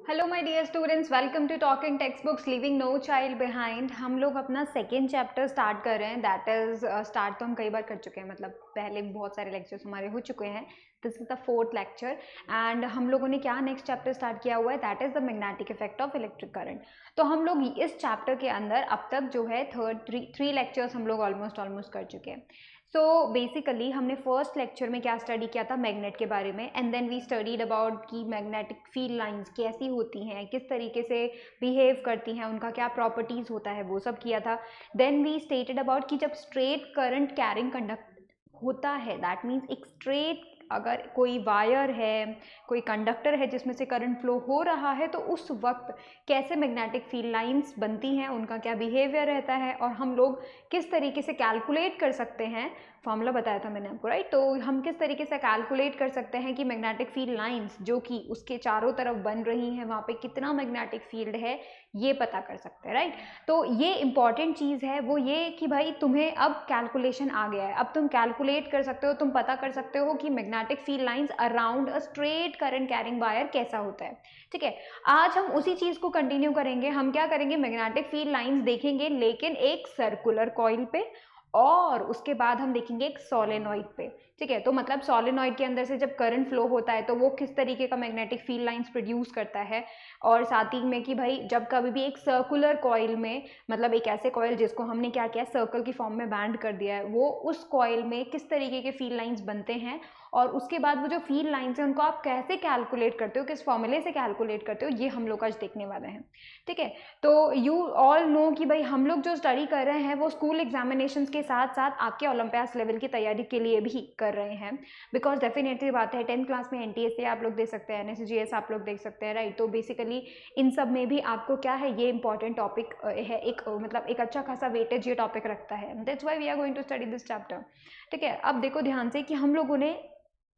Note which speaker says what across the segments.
Speaker 1: Hello my dear students, welcome to talking text books leaving no child behind. हम लोग अपना second chapter start कर रहे हैं। दैट इज स्टार्ट तो हम कई बार कर चुके हैं, मतलब पहले बहुत सारे लेक्चर्स हमारे हो चुके हैं। This is the fourth lecture and हम लोगों ने क्या नेक्स्ट चैप्टर स्टार्ट किया हुआ है, that is the magnetic effect of electric current. तो हम लोग इस चैप्टर के अंदर अब तक जो है थ्री लेक्चर्स हम लोग ऑलमोस्ट कर चुके हैं। सो बेसिकली हमने फर्स्ट लेक्चर में क्या स्टडी किया था, मैग्नेट के बारे में, and then we studied about कि मैग्नेटिक फील्ड लाइंस कैसी होती हैं, किस तरीके से बिहेव करती हैं, उनका क्या प्रॉपर्टीज होता है, वो सब किया था। देन वी स्टेटेड अबाउट कि जब स्ट्रेट करंट कैरिंग कंडक्ट होता है, दैट मीन्स एक स्ट्रेट अगर कोई वायर है, कोई कंडक्टर है जिसमें से करंट फ्लो हो रहा है, तो उस वक्त कैसे मैग्नेटिक फील्ड लाइंस बनती हैं, उनका क्या बिहेवियर रहता है, और हम लोग किस तरीके से कैलकुलेट कर सकते हैं। फॉर्मूला बताया था मैंने आपको, राइट। तो हम किस तरीके से कैलकुलेट कर सकते हैं कि मैग्नेटिक फील्ड लाइंस जो कि उसके चारों तरफ बन रही हैं वहाँ पे कितना मैग्नेटिक फील्ड है, ये पता कर सकते हैं, राइट। तो ये इंपॉर्टेंट चीज़ है वो ये कि भाई तुम्हें अब कैलकुलेशन आ गया है, अब तुम कैलकुलेट कर सकते हो, तुम पता कर सकते हो कि magnetic field lines around a straight current carrying wire कैसा होता है। ठीक है, आज हम उसी चीज़ को कंटिन्यू करेंगे। हम क्या करेंगे, मैग्नेटिक फील्ड लाइंस देखेंगे लेकिन एक सर्कुलर कॉइल पे, और उसके बाद हम देखेंगे एक सोलेनॉइड पे। ठीक है, तो मतलब सोलेनॉइड के अंदर से जब करंट फ्लो होता है तो वो किस तरीके का मैग्नेटिक फील्ड लाइंस प्रोड्यूस करता है, और साथ ही में कि भाई जब कभी भी एक सर्कुलर कॉइल में, मतलब एक ऐसे कॉइल जिसको हमने क्या किया, सर्कल की फॉर्म में बैंड कर दिया है, वो उस कॉइल में किस तरीके के फील्ड लाइंस बनते हैं, और उसके बाद वो जो फील्ड लाइंस हैं उनको आप कैसे कैलकुलेट करते हो, किस फॉर्मूले से कैलकुलेट करते हो, ये हम लोग आज देखने वाले हैं। ठीक है, तो यू ऑल नो कि भाई हम लोग जो स्टडी कर रहे हैं वो स्कूल एग्जामिनेशंस के साथ साथ आपके ओलंपियाड्स लेवल की तैयारी के लिए भी कर रहे हैं। बिकॉज डेफिनेटली बात है, 10th क्लास में एनटीएसए आप लोग देख सकते हैं, एनएसजीएस आप लोग देख सकते हैं, राइट। तो बेसिकली इन सब में भी आपको क्या है, ये इंपॉर्टेंट टॉपिक है, एक मतलब एक अच्छा खासा वेटेज ये टॉपिक रखता है। That's why we are going to study this chapter. ठीक है, अब देखो ध्यान से कि हम लोगों ने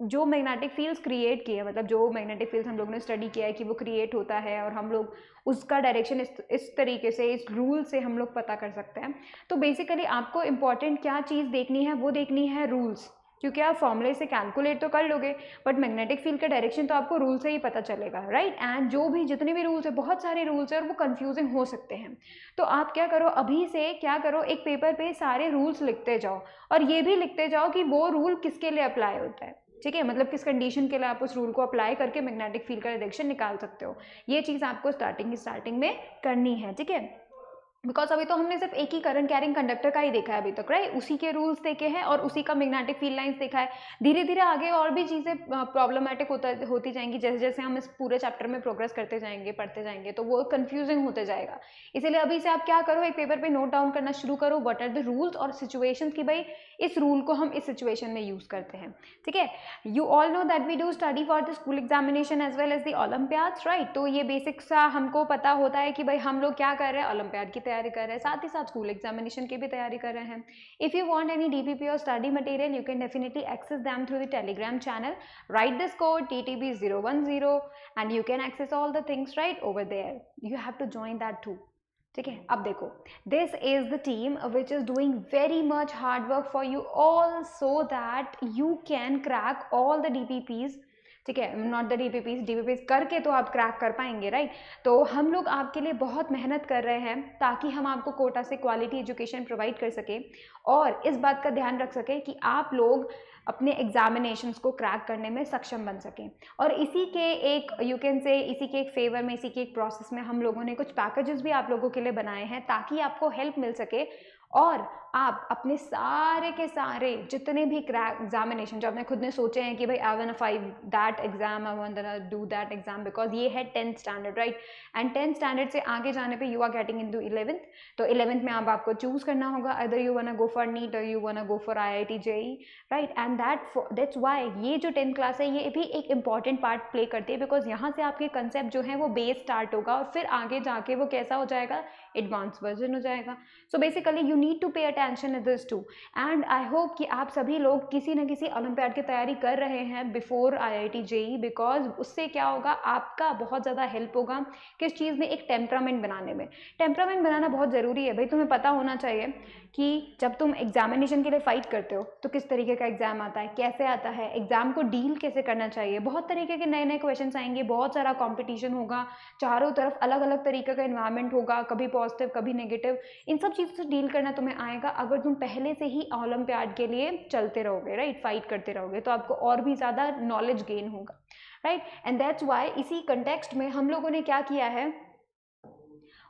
Speaker 1: जो मैग्नेटिक फील्ड्स क्रिएट किए, मतलब जो मैग्नेटिक फील्ड्स हम लोगों ने स्टडी किया है कि वो क्रिएट होता है, और हम लोग उसका डायरेक्शन इस तरीके से, इस रूल से हम लोग पता कर सकते हैं। तो बेसिकली आपको इंपॉर्टेंट क्या चीज़ देखनी है, वो देखनी है रूल्स, क्योंकि आप फॉर्मूले से कैलकुलेट तो कर लोगे बट मैग्नेटिक फील्ड का डायरेक्शन तो आपको रूल से ही पता चलेगा, राइट। एंड जो भी जितने भी रूल्स है, बहुत सारे रूल्स है और वो कंफ्यूजिंग हो सकते हैं। तो आप क्या करो, अभी से क्या करो, एक पेपर पे सारे रूल्स लिखते जाओ, और ये भी लिखते जाओ कि वो रूल किसके लिए अप्लाई होता है। ठीक है, मतलब किस कंडीशन के लिए आप उस रूल को अप्लाई करके मैग्नेटिक फील्ड का डायरेक्शन निकाल सकते हो। ये चीज़ आपको स्टार्टिंग में करनी है। ठीक है, बिकॉज अभी तो हमने सिर्फ एक ही करंट कैरिंग कंडक्टर का ही देखा है अभी तक, राइट। उसी के रूल्स देखे हैं और उसी का मैग्नेटिक फील्ड लाइंस देखा है। धीरे धीरे आगे और भी चीज़ें प्रॉब्लमेटिक होती जाएंगी, जैसे जैसे हम इस पूरे चैप्टर में प्रोग्रेस करते जाएंगे, पढ़ते जाएंगे, तो वो कंफ्यूजिंग होते जाएगा। इसीलिए अभी से आप क्या करो, एक पेपर पे नोट डाउन करना शुरू करो, व्हाट आर द रूल्स और सिचुएशंस की भाई इस रूल को हम इस सिचुएशन में यूज करते हैं। ठीक है, you all know that we do study for the school examination as well as the olympiads, right. तो ये बेसिक सा हमको पता होता है कि भाई हम लोग क्या कर रहे हैं, ओलंपियाड की तैयारी कर रहे हैं, साथ ही साथ स्कूल एग्जामिनेशन की भी तैयारी कर रहे हैं। If you want any DPP और study material, you can definitely access them through the Telegram channel, write this code TTB010 and you can access all the things right over there. You have to join that too. ठीक है, अब देखो, this is the team which is doing very much hard work for you all so that you can crack all the DPPs। ठीक है, not the DPPs करके तो आप crack कर पाएंगे, राइट। तो हम लोग आपके लिए बहुत मेहनत कर रहे हैं ताकि हम आपको कोटा से क्वालिटी एजुकेशन प्रोवाइड कर सके, और इस बात का ध्यान रख सके कि आप लोग अपने एग्जामिनेशंस को क्रैक करने में सक्षम बन सकें। और इसी के एक यू कैन से इसी के एक फेवर में, इसी के एक प्रोसेस में हम लोगों ने कुछ पैकेजेस भी आप लोगों के लिए बनाए हैं ताकि आपको हेल्प मिल सके, और आप अपने सारे के सारे जितने भी क्रैक एग्जामिनेशन जो आपने खुद ने सोचे हैं कि भाई I want to five that exam, I want to do that exam, because ये है 10th standard, right. And 10th standard से आगे जाने पे you are getting into 11th। तो 11th में अब आपको चूज करना होगा, whether you want to go for NEET और you want to go for IIT JEE, right. And that's why ये जो 10th क्लास है ये भी एक इंपॉर्टेंट पार्ट प्ले करती है, बिकॉज यहाँ से आपके कंसेप्ट जो है वो बेस स्टार्ट होगा, और फिर आगे जाके वो कैसा हो जाएगा, एडवांस वर्जन हो जाएगा। So basically you you need to pay attention to this too. And I hope कि आप सभी लोग किसी न किसी ओलंपियाड की तैयारी कर रहे हैं बिफोर IIT JEE, बिकॉज उससे क्या होगा, आपका बहुत ज़्यादा हेल्प होगा किस चीज़ में, एक टेम्परामेंट बनाने में। टेम्परामेंट बनाना बहुत ज़रूरी है भाई, तुम्हें पता होना चाहिए कि जब तुम एग्जामिनेशन के लिए फाइट करते हो तो किस तरीके का एग्जाम आता है, कैसे आता है, एग्जाम को डील कैसे करना चाहिए, बहुत तरीके के नए नए क्वेश्चंस आएंगे, बहुत सारा कंपटीशन होगा, चारों तरफ अलग अलग तरीके का एनवायरनमेंट होगा, कभी पॉजिटिव कभी नेगेटिव, इन सब चीज़ों से डील करना तुम्हें आएगा अगर तुम पहले से ही ओलंपियाड के लिए चलते रहोगे, राइट, फाइट करते रहोगे, तो आपको और भी ज़्यादा नॉलेज गेन होगा, राइट। एंड दैट्स वाई इसी कंटेक्स्ट में हम लोगों ने क्या किया है,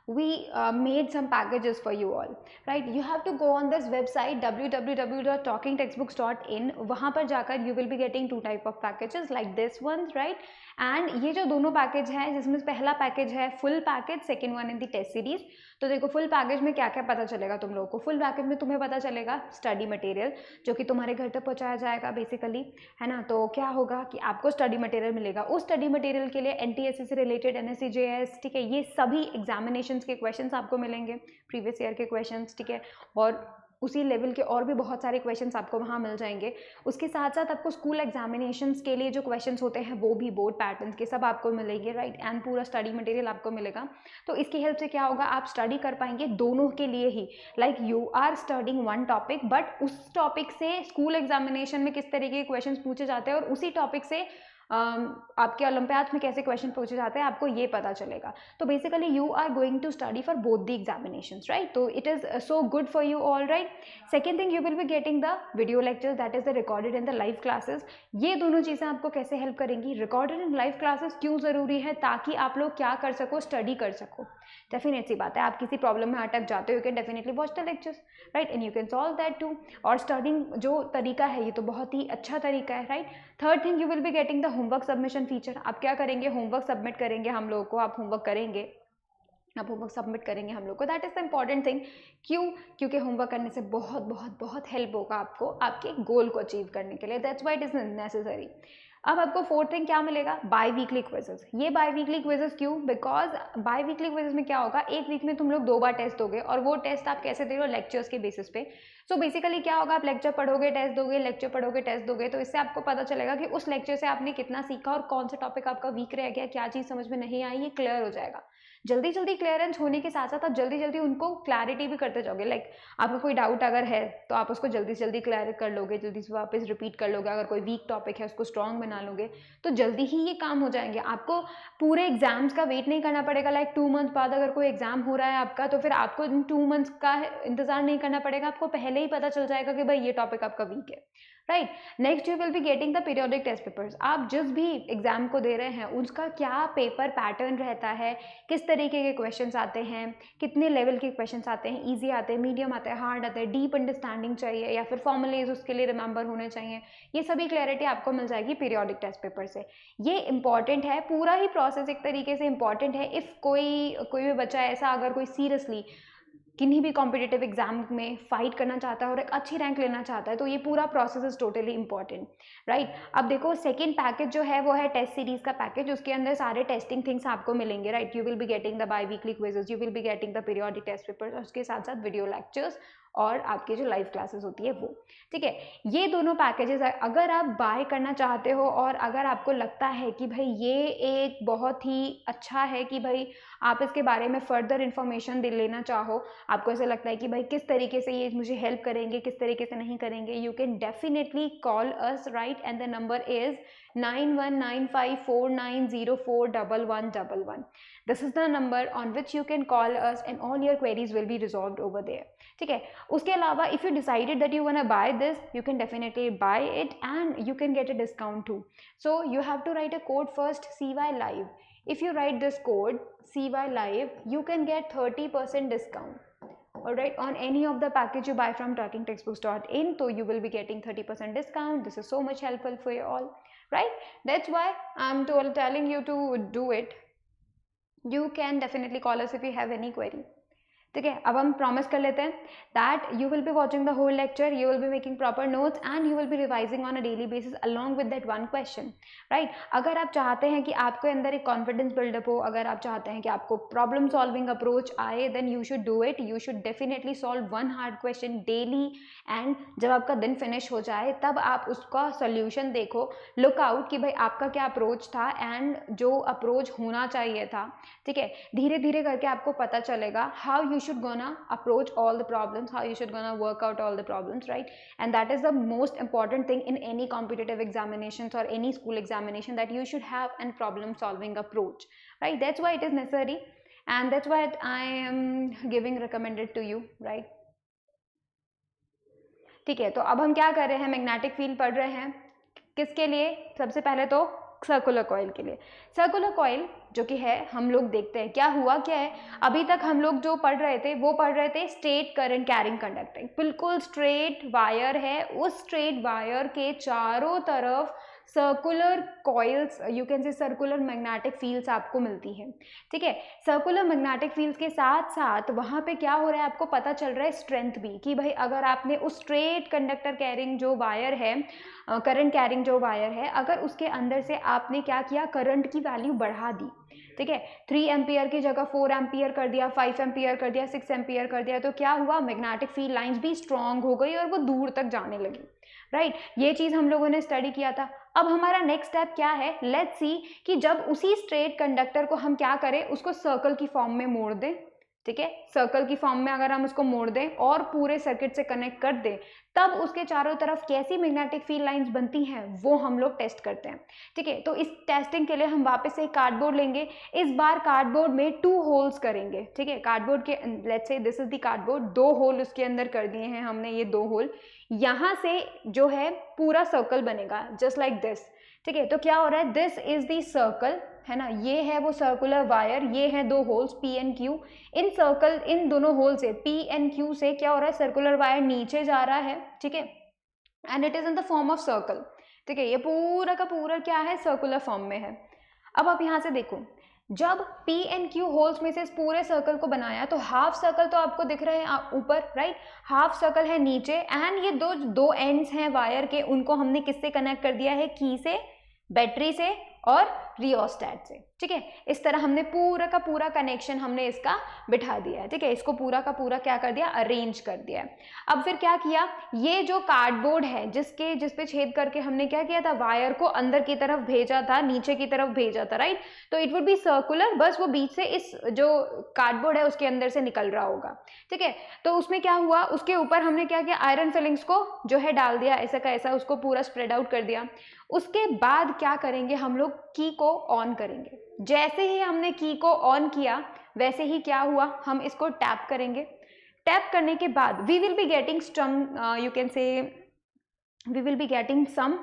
Speaker 1: we made some packages for you all, right? You have to go on this website www.talkingtextbooks.in, वहाँ पर जाकर you will be getting two type of packages like this one, right? And ये जो दोनों पैकेज हैं, जिसमें पहला पैकेज है full package, second one in the test series. तो देखो फुल पैकेज में क्या क्या पता चलेगा तुम लोगों को। फुल पैकेज में तुम्हें पता चलेगा स्टडी मटेरियल जो कि तुम्हारे घर तक पहुंचाया जाएगा बेसिकली, है ना। तो क्या होगा कि आपको स्टडी मटेरियल मिलेगा, उस स्टडी मटेरियल के लिए NTSC से रिलेटेड NSC JS, ठीक है, ये सभी एग्जामिनेशंस के क्वेश्चंस आपको मिलेंगे, प्रीवियस ईयर के क्वेश्चंस, ठीक है, और उसी लेवल के और भी बहुत सारे क्वेश्चंस आपको वहाँ मिल जाएंगे। उसके साथ साथ आपको स्कूल एग्जामिनेशंस के लिए जो क्वेश्चंस होते हैं वो भी बोर्ड पैटर्न्स के सब आपको मिलेंगे, राइट, एंड पूरा स्टडी मटेरियल आपको मिलेगा। तो इसकी हेल्प से क्या होगा, आप स्टडी कर पाएंगे दोनों के लिए ही, like you are studying one topic, but उस टॉपिक से स्कूल एग्जामिनेशन में किस तरीके के क्वेश्चन पूछे जाते हैं और उसी टॉपिक से आपके ओलंपियाड में कैसे क्वेश्चन पूछे जाते हैं आपको ये पता चलेगा। तो basically you are going to study for both the examinations, right. तो it is so good for you all, right. Second thing, you will be getting the video lectures that is the recorded in the live classes. ये दोनों चीज़ें आपको कैसे help करेंगी, recorded in live classes क्यों ज़रूरी है, ताकि आप लोग क्या कर सको, स्टडी कर सको। डेफिनेट सी बात है, आप किसी प्रॉब्लम में अटक जाते हो, you can definitely watch the lectures, right, and you can solve that too. और स्टडिंग जो तरीका है ये तो बहुत ही अच्छा तरीका है, right. Third thing, you will be getting the homework submission feature. आप क्या करेंगे, होमवर्क सबमिट करेंगे हम लोगों को, आप होमवर्क करेंगे, आप होमवर्क सबमिट करेंगे हम लोग को। That is the important thing. क्यों, क्योंकि होमवर्क करने से बहुत बहुत बहुत हेल्प होगा आपको आपके गोल को अचीव करने के लिए। That's why it is necessary. अब आपको फोर्थ थिंग क्या मिलेगा, बाई वीकली क्विजेस। ये बाई वीकली क्विजेस क्यों, बिकॉज बाई वीकली क्विजेस में क्या होगा, एक वीक में तुम लोग 2 बार टेस्ट दोगे, और वो टेस्ट आप कैसे दे रहे हो, लेक्चर्स के बेसिस पे। सो बेसिकली क्या होगा, आप लेक्चर पढ़ोगे टेस्ट दोगे, लेक्चर पढ़ोगे टेस्ट दोगे, तो इससे आपको पता चलेगा कि उस लेक्चर से आपने कितना सीखा और कौन सा टॉपिक आपका वीक रह गया, क्या चीज़ समझ में नहीं आई, ये क्लियर हो जाएगा। जल्दी जल्दी क्लियरेंस होने के साथ साथ आप जल्दी जल्दी उनको क्लैरिटी भी करते जाओगे। लाइक आपको कोई डाउट अगर है तो आप उसको जल्दी से जल्दी क्लियर कर लोगे, जल्दी से वापस रिपीट कर लोगे। अगर कोई वीक टॉपिक है उसको स्ट्रॉन्ग बना लोगे, तो जल्दी ही ये काम हो जाएंगे। आपको पूरे एग्जाम्स का वेट नहीं करना पड़ेगा। लाइक 2 मंथ बाद अगर कोई एग्जाम हो रहा है आपका, तो फिर आपको इन 2 मंथ्स का इंतजार नहीं करना पड़ेगा, आपको पहले ही पता चल जाएगा कि भाई ये टॉपिक आपका वीक है, right. Next you will be getting the periodic test papers. आप जिस भी एग्जाम को दे रहे हैं उसका क्या पेपर पैटर्न रहता है, किस तरीके के क्वेश्चंस आते हैं, कितने लेवल के क्वेश्चंस आते हैं, इजी आते हैं, मीडियम आते हैं, हार्ड आते हैं, डीप अंडरस्टैंडिंग चाहिए या फिर फॉर्मुलेज उसके लिए रिमेंबर होने चाहिए, ये सभी क्लैरिटी आपको मिल जाएगी पीरियोडिक टेस्ट पेपर से। ये इंपॉर्टेंट है, पूरा ही प्रोसेस एक तरीके से इंपॉर्टेंट है। इफ़ कोई भी बच्चा ऐसा अगर कोई सीरियसली किन्हीं भी कॉम्पिटिटिव एग्जाम में फाइट करना चाहता है और एक अच्छी रैंक लेना चाहता है, तो ये पूरा process is totally important, right. अब देखो सेकंड पैकेज जो है वो है टेस्ट सीरीज का पैकेज। उसके अंदर सारे टेस्टिंग थिंग्स आपको मिलेंगे, right. You will be getting the bi weekly quizzes, you will be getting the periodic test papers, और उसके साथ साथ वीडियो लेक्चर्स और आपकी जो लाइव क्लासेस होती है वो, ठीक है। ये दोनों पैकेजेस अगर आप बाय करना चाहते हो और अगर आपको लगता है कि भाई ये एक बहुत ही अच्छा है कि भाई आप इसके बारे में फर्दर इन्फॉर्मेशन लेना चाहो, आपको ऐसा लगता है कि भाई किस तरीके से ये मुझे हेल्प करेंगे, किस तरीके से नहीं करेंगे, you can definitely call us, right, and the number is 919549041111. This is the number on which you can call us and all your queries will be resolved over there, ठीक है। उसके अलावा if you decided that you want to buy this, you can definitely buy it and you can get a discount too. So you have to write a code first, CY Live. If you write this code CY Live, you can get 30% discount. Alright, on any of the package you buy from talkingtextbooks.in, so you will be getting 30% discount. This is so much helpful for you all, right? That's why I'm telling you to do it. You can definitely call us if you have any query, ठीक है, अब हम promise कर लेते हैं that you will be watching the whole lecture, you will be making proper notes and you will be revising on a daily basis along with that one question, right. अगर आप चाहते हैं कि आपके अंदर एक कॉन्फिडेंस बिल्डअप हो, अगर आप चाहते हैं कि आपको प्रॉब्लम सॉल्विंग अप्रोच आए, then you should do it. You should definitely solve one hard question daily, and जब आपका दिन फिनिश हो जाए तब आप उसका सोल्यूशन देखो, लुक आउट कि भाई आपका क्या अप्रोच था एंड जो अप्रोच होना चाहिए था। ठीक है, धीरे धीरे करके आपको पता चलेगा how you should gonna approach all the problems, how you should gonna work out all the problems, right? And that is the most important thing in any competitive examinations or any school examination, that you should have a problem solving approach, right? That's why it is necessary and that's why I am giving recommended to you, right? ठीक है, तो अब हम क्या कर रहे हैं, magnetic field पढ़ रहे हैं। किसके लिए? सबसे पहले तो सर्कुलर कॉइल के लिए। सर्कुलर कॉइल जो कि है, हम लोग देखते हैं क्या हुआ क्या है। अभी तक हम लोग जो पढ़ रहे थे वो पढ़ रहे थे स्ट्रेट करंट कैरिंग कंडक्टिंग, बिल्कुल स्ट्रेट वायर है, उस स्ट्रेट वायर के चारों तरफ circular coils, you can say circular magnetic fields आपको मिलती है। ठीक है, सर्कुलर मैग्नेटिक फील्ड्स के साथ साथ वहाँ पे क्या हो रहा है, आपको पता चल रहा है स्ट्रेंथ भी, कि भाई अगर आपने उस स्ट्रेट कंडक्टर कैरिंग जो वायर है, करंट कैरिंग जो वायर है, अगर उसके अंदर से आपने क्या किया, करंट की वैल्यू बढ़ा दी, ठीक है, 3 एम्पियर की जगह 4 एम्पियर कर दिया, 5 एम्पियर कर दिया, 6 एम्पियर कर दिया, तो क्या हुआ, मैग्नेटिक फील्ड लाइंस भी स्ट्रांग हो गई और वो दूर तक जाने लगी, राइट। ये चीज हम लोगों ने स्टडी किया था। अब हमारा नेक्स्ट स्टेप क्या है, लेट्स सी कि जब उसी स्ट्रेट कंडक्टर को हम क्या करें, उसको सर्कल की फॉर्म में मोड़ दें। ठीक है, सर्कल की फॉर्म में अगर हम उसको मोड़ दें और पूरे सर्किट से कनेक्ट कर दें, तब उसके चारों तरफ कैसी मैग्नेटिक फील्ड लाइंस बनती हैं वो हम लोग टेस्ट करते हैं। ठीक है, तो इस टेस्टिंग के लिए हम वापस से कार्डबोर्ड लेंगे। इस बार कार्डबोर्ड में 2 होल्स करेंगे। ठीक है, कार्डबोर्ड के लेट्स से this is the cardboard, 2 hole उसके अंदर कर दिए हैं हमने, ये 2 होल। यहाँ से जो है पूरा सर्कल बनेगा जस्ट लाइक दिस। ठीक है, तो क्या हो रहा है, दिस इज द सर्कल, है ना, ये है वो सर्कुलर वायर, ये है 2 होल्स P एंड Q। इन सर्कल, इन दोनों होल से P एंड Q से क्या हो रहा है, सर्कुलर वायर नीचे जा रहा है। ठीक है, and it is in the form of circle. ठीक है, ये पूरा का पूरा क्या है, सर्कुलर फॉर्म में है। अब आप यहाँ से देखो, जब P एंड Q होल्स में से इस पूरे सर्कल को बनाया तो हाफ सर्कल तो आपको दिख रहे हैं ऊपर, राइट, हाफ सर्कल है नीचे, एंड ये दो एंड्स हैं वायर के, उनको हमने किससे कनेक्ट कर दिया है, की से, बैटरी से और रियोस्टैट से। ठीक है, इस तरह हमने पूरा का पूरा कनेक्शन हमने इसका बिठा दिया है। ठीक है, इसको पूरा का पूरा क्या कर दिया, अरेंज कर दिया है। अब फिर क्या किया, ये जो कार्डबोर्ड है जिस पे छेद करके हमने क्या किया था, वायर को अंदर की तरफ भेजा था, नीचे की तरफ भेजा था, राइट, तो इट वुड बी सर्कुलर, बस वो बीच से इस जो कार्डबोर्ड है उसके अंदर से निकल रहा होगा। ठीक है, तो उसमें क्या हुआ, उसके ऊपर हमने क्या किया, आयरन फिलिंग्स को जो है डाल दिया, ऐसा का ऐसा उसको पूरा स्प्रेड आउट कर दिया। उसके बाद क्या करेंगे, हम लोग की को ऑन करेंगे। जैसे ही हमने की को ऑन किया वैसे ही क्या हुआ, हम इसको टैप करेंगे। टैप करने के बाद we will be getting some, you can say we will be getting some,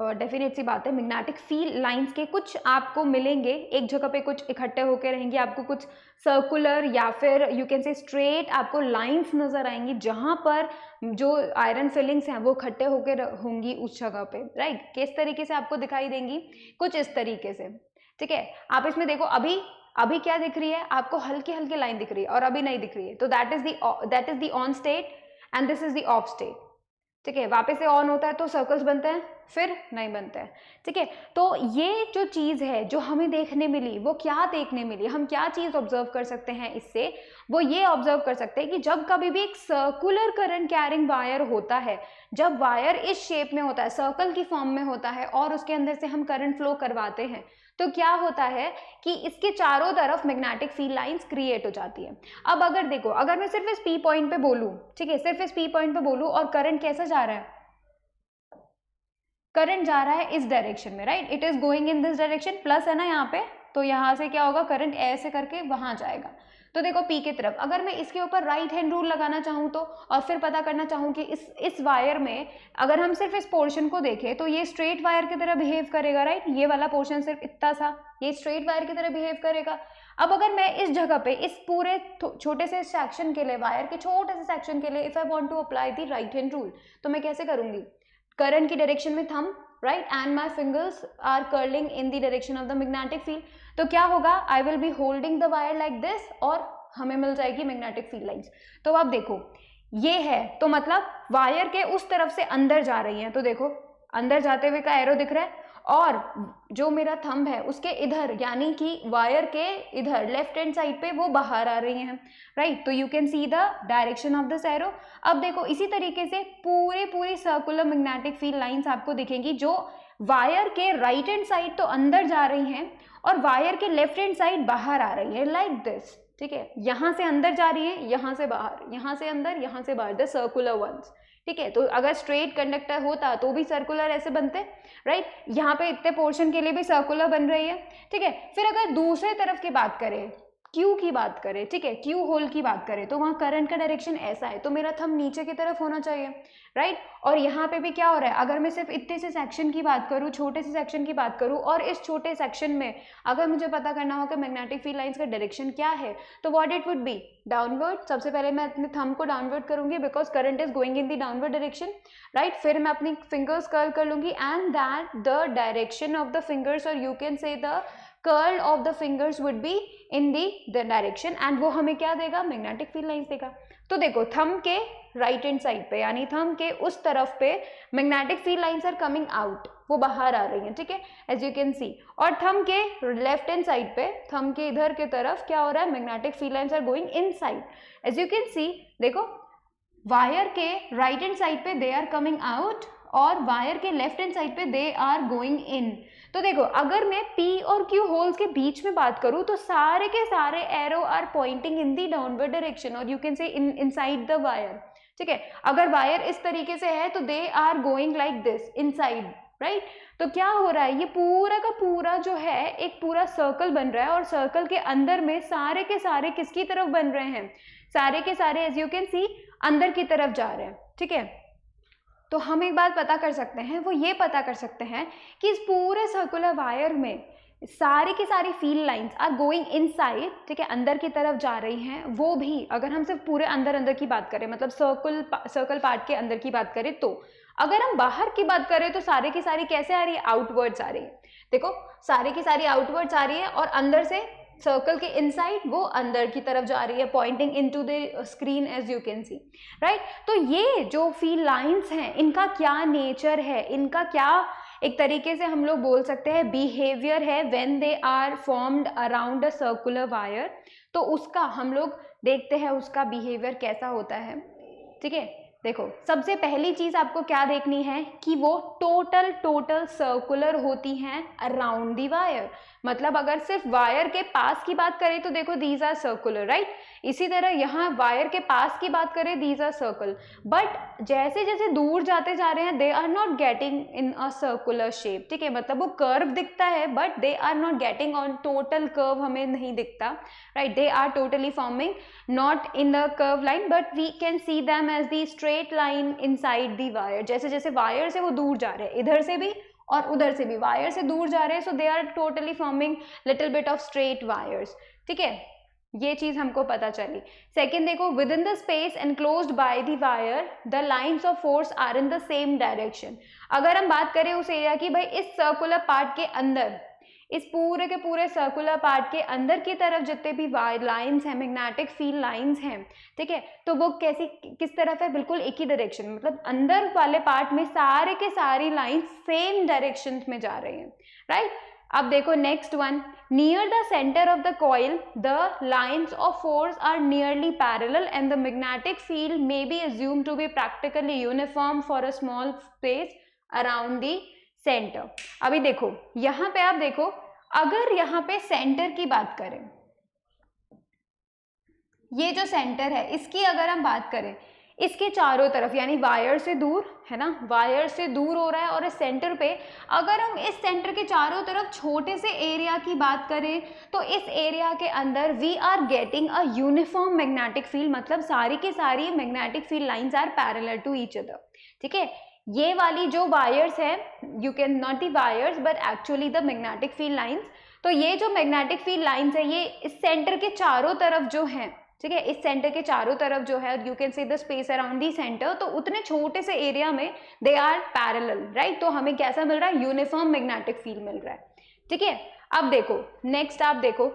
Speaker 1: definite सी बात है, मैग्नेटिक फील्ड लाइंस के कुछ आपको मिलेंगे, एक जगह पे कुछ इकट्ठे होकर रहेंगे, आपको कुछ सर्कुलर या फिर यू कैन से स्ट्रेट आपको लाइंस नजर आएंगी, जहां पर जो आयरन फिलिंग्स हैं वो इकट्ठे होकर होंगी उस जगह पे, राइट। किस तरीके से आपको दिखाई देंगी, कुछ इस तरीके से। ठीक है, आप इसमें देखो, अभी क्या दिख रही है आपको, हल्की हल्की लाइन दिख रही है और अभी नहीं दिख रही है, तो that is the on state and this is the of state. ठीक है, वापस से ऑन होता है तो सर्कल्स बनते हैं, फिर नहीं बनते हैं। ठीक है, तो ये जो चीज है जो हमें देखने मिली, वो क्या देखने मिली, हम क्या चीज ऑब्जर्व कर सकते हैं इससे, वो ये ऑब्जर्व कर सकते हैं कि जब कभी भी एक सर्कुलर करंट कैरिंग वायर होता है, जब वायर इस शेप में होता है, सर्कल की फॉर्म में होता है और उसके अंदर से हम करंट फ्लो करवाते हैं, तो क्या होता है कि इसके चारों तरफ मैग्नेटिक फील्ड लाइंस क्रिएट हो जाती है। अब अगर देखो, अगर मैं सिर्फ इस P पॉइंट पे बोलूं, ठीक है, सिर्फ इस P पॉइंट पे बोलूं और करंट कैसा जा रहा है, करंट जा रहा है इस डायरेक्शन में, right, it is going in this direction, plus है ना यहाँ पे, तो यहाँ से क्या होगा, करंट ऐसे करके वहां जाएगा। तो देखो P की तरफ, अगर मैं इसके ऊपर राइट हैंड रूल लगाना चाहूँ तो, और फिर पता करना चाहूँ कि इस वायर में अगर हम सिर्फ इस पोर्शन को देखें तो ये स्ट्रेट वायर की तरह बिहेव करेगा, राइट, ये वाला पोर्शन सिर्फ इतना सा, ये स्ट्रेट वायर की तरह बिहेव करेगा। अब अगर मैं इस जगह पे इस पूरे छोटे से सेक्शन के लिए, वायर के छोटे से सेक्शन के लिए, if I want to apply the right hand rule, तो मैं कैसे करूंगी, करंट की डायरेक्शन में thumb, right, and my fingers are curling in the direction of the magnetic field, तो क्या होगा, I will be holding the wire like this और हमें मिल जाएगी मैग्नेटिक फील्ड लाइंस। तो अब देखो ये है, तो मतलब वायर के उस तरफ से अंदर जा रही हैं, तो देखो अंदर जाते हुए का एरो दिख रहा है, और जो मेरा थंब है उसके इधर यानी कि वायर के इधर लेफ्ट हैंड साइड पे वो बाहर आ रही हैं, राइट। तो you can see the direction of this arrow. अब देखो इसी तरीके से पूरी सर्कुलर मैग्नेटिक फील्ड लाइंस आपको दिखेंगी जो वायर के राइट हैंड साइड तो अंदर जा रही हैं और वायर के लेफ्ट हैंड साइड बाहर आ रही है, लाइक दिस, ठीक है। यहाँ से अंदर जा रही है, यहाँ से बाहर, यहाँ से अंदर, यहाँ से बाहर, द सर्कुलर वंस, ठीक है। तो अगर स्ट्रेट कंडक्टर होता तो भी सर्कुलर ऐसे बनते, राइट। यहाँ पे इतने पोर्शन के लिए भी सर्कुलर बन रही है, ठीक है। फिर अगर दूसरे तरफ की बात करें, क्यू की बात करें, ठीक है, क्यू होल की बात करें, तो वहाँ करंट का डायरेक्शन ऐसा है, तो मेरा थंब नीचे की तरफ होना चाहिए, राइट। और यहाँ पे भी क्या हो रहा है, अगर मैं सिर्फ इतने से सेक्शन की बात करूँ, छोटे से सेक्शन की बात करूँ, और इस छोटे सेक्शन में अगर मुझे पता करना हो कि मैग्नेटिक फील्ड लाइंस का डायरेक्शन क्या है, तो what it would be, downward. सबसे पहले मैं अपने थंब को डाउनवर्ड करूंगी because current is going in the downward direction, right. फिर मैं अपनी फिंगर्स कर्ल कर लूंगी and that the direction of the fingers, और you can say the curl of the fingers would be in the direction, and वो हमें क्या देगा, मैग्नेटिक फील्ड लाइंस देगा। तो देखो थंब के राइट हैंड साइड पे यानी थंब के उस तरफ पे magnetic field lines are coming out, वो बाहर आ रही हैं, ठीक है, एज यू कैन सी। और थंब के लेफ्ट हैंड साइड पे, थंब के इधर की तरफ क्या हो रहा है, magnetic field lines are going inside, as you can see. देखो वायर के राइट हैंड साइड पे दे आर कमिंग आउट और वायर के लेफ्ट हैंड साइड पे दे आर गोइंग इन। तो देखो अगर मैं P और Q होल्स के बीच में बात करूं तो सारे के सारे arrow are pointing in the downward direction, और you can say inside the wire, ठीक है। अगर वायर इस तरीके से है तो they are going like this inside, right. तो क्या हो रहा है, ये पूरा का पूरा जो है एक पूरा सर्कल बन रहा है, और सर्कल के अंदर में सारे के सारे किसकी तरफ बन रहे हैं, सारे के सारे एज यू कैन सी अंदर की तरफ जा रहे हैं, ठीक है। तो हम एक बात पता कर सकते हैं, वो ये पता कर सकते हैं कि इस पूरे सर्कुलर वायर में सारी की सारी field lines are going inside, ठीक है, अंदर की तरफ जा रही हैं। वो भी अगर हम सिर्फ पूरे अंदर की बात करें, मतलब सर्कल पार्ट के अंदर की बात करें, तो अगर हम बाहर की बात करें तो सारी की सारी कैसे आ रही है, आउटवर्ड्स आ रही है। देखो सारी की सारी आउटवर्ड्स आ रही है, और अंदर से सर्कल के इनसाइड वो अंदर की तरफ जा रही है, pointing into the screen as you can see, right. तो ये जो फील्ड लाइंस हैं इनका क्या नेचर है, इनका क्या एक तरीके से हम लोग बोल सकते हैं बिहेवियर है when they are formed around a circular wire. तो उसका हम लोग देखते हैं उसका बिहेवियर कैसा होता है, ठीक है। देखो सबसे पहली चीज आपको क्या देखनी है कि वो टोटल सर्कुलर होती हैं अराउंड दी वायर। मतलब अगर सिर्फ वायर के पास की बात करें तो देखो दीज आर सर्कुलर, राइट। इसी तरह यहाँ वायर के पास की बात करें दीज आर सर्कल, बट जैसे जैसे दूर जाते जा रहे हैं they are not getting in a circular shape, ठीक है। मतलब वो कर्व दिखता है but they are not getting on total curve, हमें नहीं दिखता, right. They are totally forming not in the curve line, but we can see them as the straight line inside the wire. जैसे जैसे wire से वो दूर जा रहे हैं, इधर से भी और उधर से भी वायर से दूर जा रहे हैं, so they are totally forming little bit of straight wires, ठीक है। ये चीज हमको पता चली। सेकेंड देखो, within the space enclosed by the wire the lines of force are in the same direction. अगर हम बात करें उस एरिया की, भाई इस सर्कुलर पार्ट के अंदर, इस पूरे के पूरे सर्कुलर पार्ट के अंदर की तरफ जितने भी लाइंस हैं, मैग्नेटिक फील्ड लाइंस हैं, ठीक है, तो वो कैसी किस तरफ है, बिल्कुल एक ही डायरेक्शन, मतलब अंदर वाले पार्ट में सारे के सारी लाइंस सेम डायरेक्शन में जा रही हैं, राइट। अब देखो next one, near the centre of the coil the lines of force are nearly parallel and the magnetic field may be assumed to be practically uniform for a small space around the centre. अभी देखो यहां पे आप देखो, अगर यहां पे centre की बात करें, ये जो सेंटर है इसकी अगर हम बात करें, इसके चारों तरफ यानी वायर से दूर है ना, वायर से दूर हो रहा है, और इस सेंटर पे अगर हम इस सेंटर के चारों तरफ छोटे से एरिया की बात करें तो इस एरिया के अंदर we are getting a uniform magnetic field, मतलब सारी के सारी magnetic field lines are parallel to each other, ठीक है। ये वाली जो वायर्स है, you can not the wires but actually the magnetic field lines, तो ये जो मैग्नेटिक फील्ड लाइंस है ये इस सेंटर के चारों तरफ जो है, ठीक है, इस सेंटर के चारों तरफ जो है, you can see the space around the centre, तो उतने छोटे से एरिया में दे आर पैरेलल, राइट। तो हमें कैसा मिल रहा है, यूनिफॉर्म मैग्नेटिक फील्ड मिल रहा है, ठीक है। अब देखो नेक्स्ट, आप देखो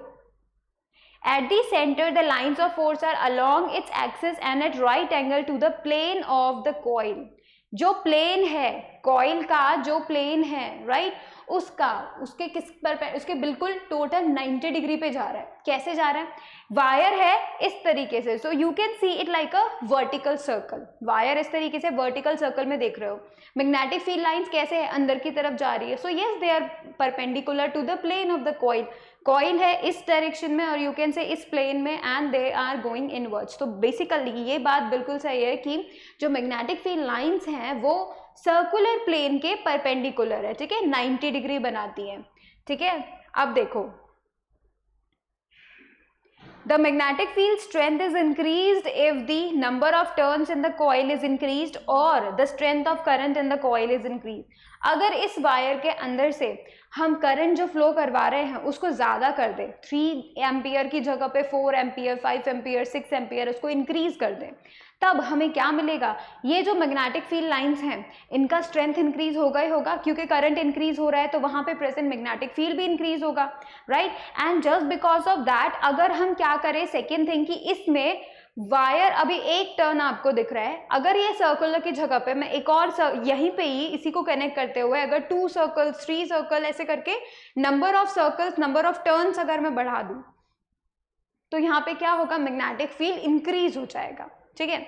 Speaker 1: At the center, the lines of force are along its axis and at right angle to the plane of the coil. जो प्लेन है कॉइल का, जो प्लेन है राइट, उसका उसके किस पर, उसके बिल्कुल टोटल 90 डिग्री पे जा रहा है. कैसे जा रहा है? वायर है इस तरीके से, so you can see it like a vertical circle. Wire इस तरीके से वर्टिकल सर्कल में देख रहे हो. मैग्नेटिक फील्ड लाइंस कैसे है? अंदर की तरफ जा रही है. So yes, they are perpendicular to the plane of the coil. Coil है इस डायरेक्शन में और यू कैन से इस प्लेन में, and they are going inwards. तो बेसिकली ये बात बिल्कुल सही है कि जो मैग्नेटिक फील्ड लाइंस हैं वो सर्कुलर प्लेन के परपेंडिकुलर है. ठीक है, 90 डिग्री बनाती है. ठीक है, अब देखो, the magnetic field strength is increased if the number of turns in the coil is increased or the strength of current in the coil is increased. अगर इस वायर के अंदर से हम करंट जो फ्लो करवा रहे हैं उसको ज़्यादा कर दें, 3 एम्पियर की जगह पे 4 एम्पियर, 5 एम्पियर, 6 एम्पियर उसको इंक्रीज कर दें, तब हमें क्या मिलेगा? ये जो मैग्नेटिक फील्ड लाइंस हैं इनका स्ट्रेंथ इंक्रीज होगा ही होगा, क्योंकि करंट इंक्रीज हो रहा है तो वहाँ पे प्रेजेंट मैग्नेटिक फील्ड भी इंक्रीज होगा, right. And just because of that अगर हम क्या करें, सेकेंड थिंग कि इसमें वायर अभी एक टर्न आपको दिख रहा है, अगर ये सर्कुलर की जगह पे मैं एक और यहीं पे ही इसी को कनेक्ट करते हुए अगर 2 सर्कल्स, 3 सर्कल ऐसे करके number of circles, number of turns अगर मैं बढ़ा दूं तो यहाँ पे क्या होगा? मैग्नेटिक फील्ड इंक्रीज हो जाएगा. ठीक है,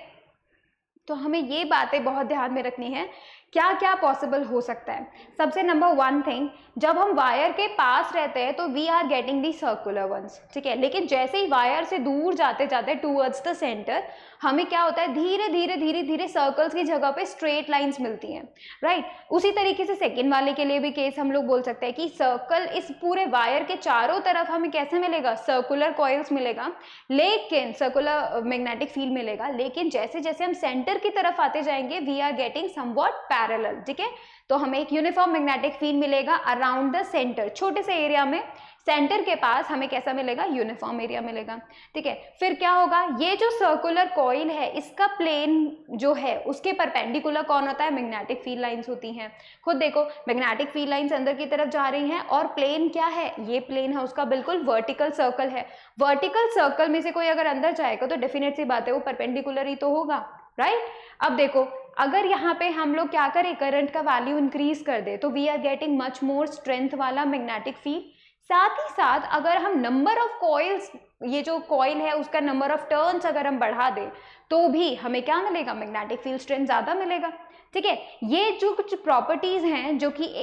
Speaker 1: तो हमें ये बातें बहुत ध्यान में रखनी है. क्या क्या पॉसिबल हो सकता है? सबसे नंबर 1 थिंग, जब हम वायर के पास रहते हैं तो we are getting the circular ones. ठीक है, लेकिन जैसे ही वायर से दूर जाते जाते टूवर्ड्स द सेंटर हमें क्या होता है? धीरे धीरे धीरे धीरे सर्कल्स की जगह पे स्ट्रेट लाइंस मिलती हैं, राइट. उसी तरीके से सेकेंड वाले के लिए भी केस हम लोग बोल सकते हैं कि सर्कल इस पूरे वायर के चारों तरफ हमें कैसे मिलेगा? सर्कुलर कॉइल्स मिलेगा, लेकिन सर्कुलर मैग्नेटिक फील्ड मिलेगा. लेकिन जैसे जैसे हम सेंटर की तरफ आते जाएंगे we are getting somewhat parallel. ठीक है, तो हमें एक यूनिफॉर्म मैग्नेटिक फील्ड मिलेगा अराउंड द सेंटर, छोटे से एरिया में. सेंटर के पास हमें कैसा मिलेगा? यूनिफॉर्म एरिया मिलेगा. ठीक है, फिर क्या होगा? ये जो सर्कुलर कॉइल है इसका प्लेन जो है उसके परपेंडिकुलर कौन होता है? मैग्नेटिक फील्ड लाइंस होती हैं. खुद देखो, मैग्नेटिक फील्ड लाइंस अंदर की तरफ जा रही हैं और प्लेन क्या है? ये प्लेन है उसका बिल्कुल वर्टिकल सर्कल है. वर्टिकल सर्कल में से कोई अगर अंदर जाएगा तो डेफिनेट सी बात है वो परपेंडिकुलर ही तो होगा, राइट. अब देखो, अगर यहाँ पे हम लोग क्या करें? करंट का वैल्यू इंक्रीज कर दे तो we are getting much more strength वाला मैग्नेटिक फील्ड. साथ ही साथ अगर हम नंबर ऑफ कॉइल्स, ये जो कॉइल है उसका नंबर ऑफ टर्न्स अगर हम बढ़ा दें तो भी हमें क्या मिलेगा? मैग्नेटिक फील्ड स्ट्रेंथ ज़्यादा मिलेगा. ठीक है, ये जो कुछ प्रॉपर्टीज हैं जो कि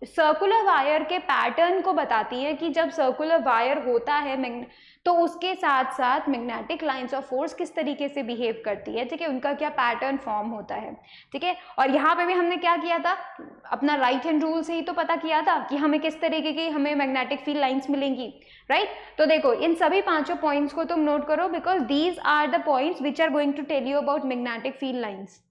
Speaker 1: सर्कुलर वायर के पैटर्न को बताती है कि जब सर्कुलर वायर होता है तो उसके साथ साथ मैग्नेटिक लाइंस ऑफ फोर्स किस तरीके से बिहेव करती है. ठीक है, उनका क्या पैटर्न फॉर्म होता है. ठीक है, और यहाँ पे भी हमने क्या किया था? अपना राइट हैंड रूल से ही तो पता किया था कि हमें किस तरीके की हमें मैग्नेटिक फील्ड लाइंस मिलेंगी, राइट. तो देखो, इन सभी 5 पॉइंट्स को तुम नोट करो because these are the points which are going to tell you about magnetic field lines.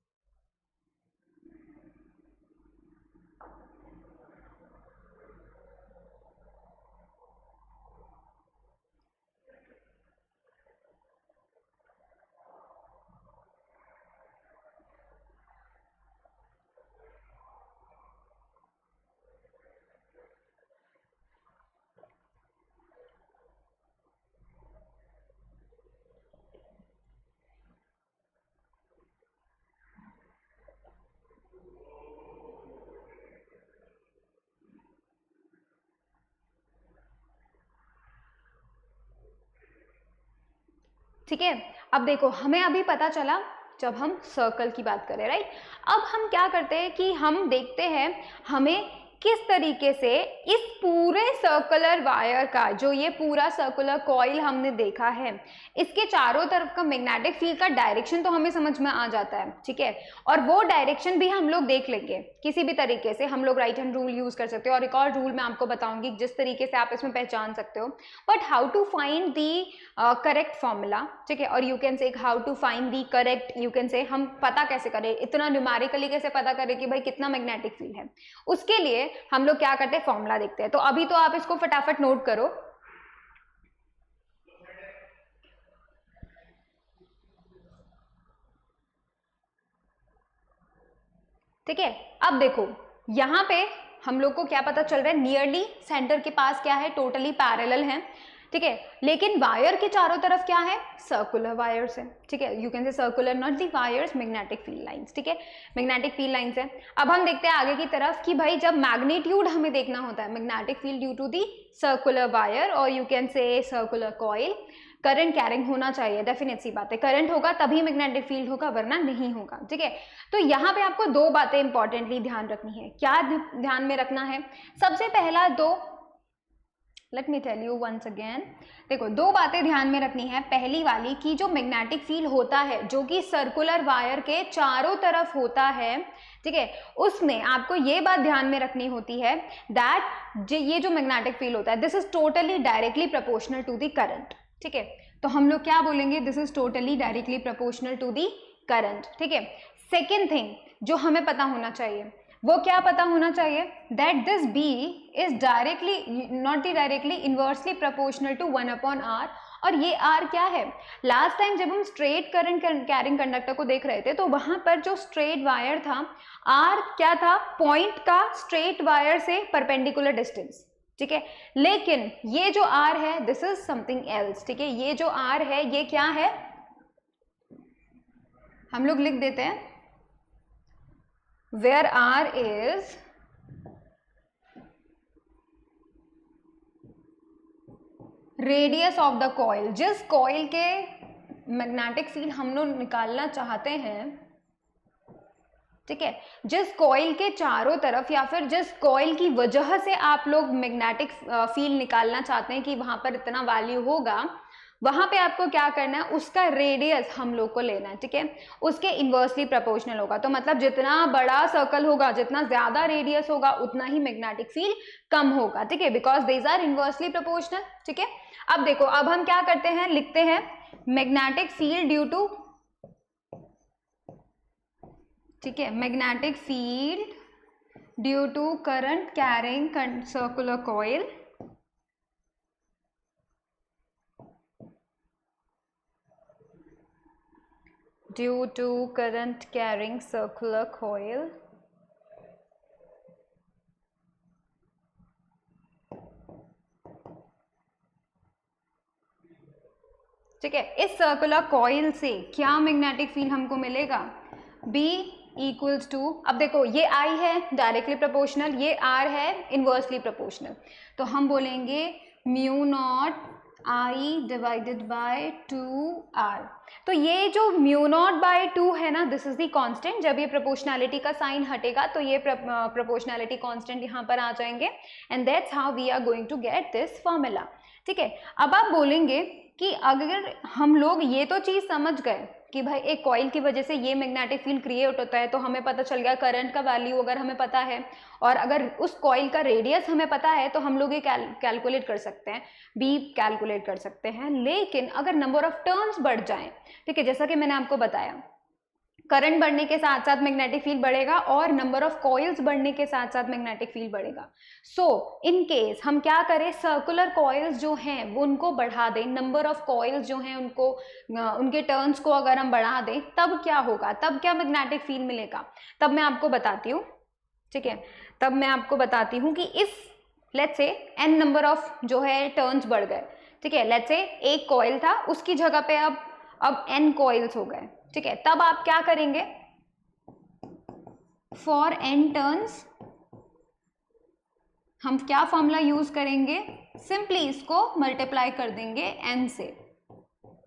Speaker 1: ठीक है, अब देखो, हमें अभी पता चला जब हम सर्कल की बात करें, राइट. अब हम क्या करते हैं कि हम देखते हैं हमें किस तरीके से इस पूरे सर्कुलर वायर का, जो ये पूरा सर्कुलर कॉइल हमने देखा है, इसके चारों तरफ का मैग्नेटिक फील्ड का डायरेक्शन तो हमें समझ में आ जाता है. ठीक है, और वो डायरेक्शन भी हम लोग देख लेंगे किसी भी तरीके से. हम लोग राइट हैंड रूल यूज कर सकते हो और एक और रूल मैं आपको बताऊंगी जिस तरीके से आप इसमें पहचान सकते हो. But how to find the correct formula. ठीक है, और you can say how to find the correct, you can say हम पता कैसे करें, इतना न्यूमेरिकली कैसे पता करें कि भाई कितना मैग्नेटिक फील्ड है. उसके लिए हम लोग क्या करते हैं? फॉर्मूला देखते हैं. तो अभी तो आप इसको फटाफट नोट करो. ठीक है, अब देखो यहां पे हम लोग को क्या पता चल रहा है? नियरली सेंटर के पास क्या है? टोटली पैरेलल है. ठीक है, लेकिन वायर के चारों तरफ क्या है, सर्कुलर वायर्स है, ठीक है, you can say circular not the wires, magnetic field lines, ठीक है, मैग्नेटिक फील्ड लाइंस है। अब हम देखते हैं आगे की तरफ कि भाई जब मैग्नीट्यूड हमें देखना होता है, magnetic field due to the circular wire और you can say circular coil, current carrying होना चाहिए, डेफिनेट सी बात है, करंट होगा तभी मैग्नेटिक फील्ड होगा वरना नहीं होगा, ठीक है। तो यहाँ पे आपको दो बातें इंपॉर्टेंटली ध्यान रखनी है, क्या ध्यान में रखना है, सबसे पहला let me tell you once again, देखो दो बातें ध्यान में रखनी है, पहली वाली कि जो मैग्नेटिक फील्ड होता है जो कि सर्कुलर वायर के चारों तरफ होता है, ठीक है, उसमें आपको ये बात ध्यान में रखनी होती है दैट ये जो मैग्नेटिक फील्ड होता है this is totally directly proportional to the current, ठीक है, तो हम लोग क्या बोलेंगे, this is totally directly proportional to the current, ठीक है। सेकेंड थिंग जो हमें पता होना चाहिए वो क्या पता होना चाहिए, that this B is directly not the directly inversely proportional to 1/r, और ये आर क्या है, लास्ट टाइम जब हम स्ट्रेट करंट कैरिंग कंडक्टर को देख रहे थे तो वहां पर जो स्ट्रेट वायर था आर क्या था, पॉइंट का स्ट्रेट वायर से परपेंडिकुलर डिस्टेंस, ठीक है, लेकिन ये जो आर है दिस इज समथिंग एल्स, ठीक है, ये जो आर है ये क्या है, हम लोग लिख देते हैं where r is radius of the coil, जिस कॉइल के मैग्नेटिक फील्ड हम लोग निकालना चाहते हैं, ठीक है, जिस कॉइल के चारों तरफ या फिर जिस कॉइल की वजह से आप लोग मैग्नेटिक फील्ड निकालना चाहते हैं कि वहां पर इतना वैल्यू होगा, वहां पे आपको क्या करना है, उसका रेडियस हम लोग को लेना है, ठीक है, उसके इनवर्सली प्रोपोर्शनल होगा, तो मतलब जितना बड़ा सर्कल होगा, जितना ज्यादा रेडियस होगा उतना ही मैग्नेटिक फील्ड कम होगा, ठीक है, because these are inversely proportional, ठीक है। अब देखो, अब हम क्या करते हैं, लिखते हैं मैग्नेटिक फील्ड ड्यू टू, ठीक है, magnetic field due to current carrying circular coil due to current carrying circular coil ठीक है, इस सर्कुलर कॉइल से क्या मैग्नेटिक फील्ड हमको मिलेगा, B इक्वल्स टू, अब देखो ये I है डायरेक्टली प्रोपोर्शनल, ये R है इनवर्सली प्रोपोर्शनल, तो हम बोलेंगे mu not I divided bye 2R, तो ये जो म्यू नॉट बाय 2 है ना, दिस इज द कांस्टेंट, जब ये प्रोपोर्शनैलिटी का साइन हटेगा तो ये प्रोपोर्शनैलिटी कांस्टेंट यहाँ पर आ जाएंगे, and that's how we are going to get this formula, ठीक है। अब आप बोलेंगे कि अगर हम लोग ये तो चीज समझ गए कि भाई एक कॉइल की वजह से ये मैग्नेटिक फील्ड क्रिएट होता है, तो हमें पता चल गया करंट का वैल्यू अगर हमें पता है और अगर उस कॉइल का रेडियस हमें पता है तो हम लोग ये कैलकुलेट कर सकते हैं, बी कैलकुलेट कर सकते हैं, लेकिन अगर नंबर ऑफ टर्न्स बढ़ जाएं, ठीक है, जैसा कि मैंने आपको बताया करंट बढ़ने के साथ साथ मैग्नेटिक फील्ड बढ़ेगा और नंबर ऑफ कॉइल्स बढ़ने के साथ साथ मैग्नेटिक फील्ड बढ़ेगा, सो इन केस हम क्या करें, सर्कुलर कॉइल्स जो हैं वो उनको बढ़ा दें, नंबर ऑफ कॉइल्स जो हैं उनको उनके टर्न्स को अगर हम बढ़ा दें तब क्या होगा, तब क्या मैग्नेटिक फील्ड मिलेगा, तब मैं आपको बताती हूँ, ठीक है, तब मैं आपको बताती हूँ कि इस let's say n number of जो है टर्न्स बढ़ गए, ठीक है, लेट्स से एक कॉइल था उसकी जगह पे अब n कॉइल्स हो गए, ठीक है, तब आप क्या करेंगे, फॉर n टर्न्स हम क्या फॉर्मूला यूज करेंगे, सिंपली इसको मल्टीप्लाई कर देंगे n से,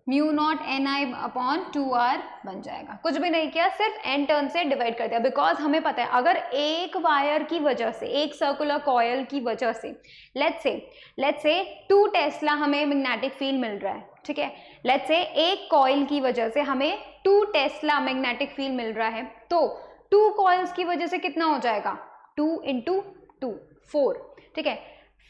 Speaker 1: mu naught ni upon 2r बन जाएगा, कुछ भी नहीं किया, सिर्फ n टर्न से डिवाइड कर दिया, बिकॉज हमें पता है अगर एक वायर की वजह से, एक सर्कुलर कॉयल की वजह से लेट्स से 2 टेस्ला हमें मैग्नेटिक फील्ड मिल रहा है, ठीक है, लेट्स से एक कॉइल की वजह से हमें 2 टेस्ला मैग्नेटिक फील्ड मिल रहा है, तो 2 कॉइल्स की वजह से कितना हो जाएगा, 2 × 2 4, ठीक है,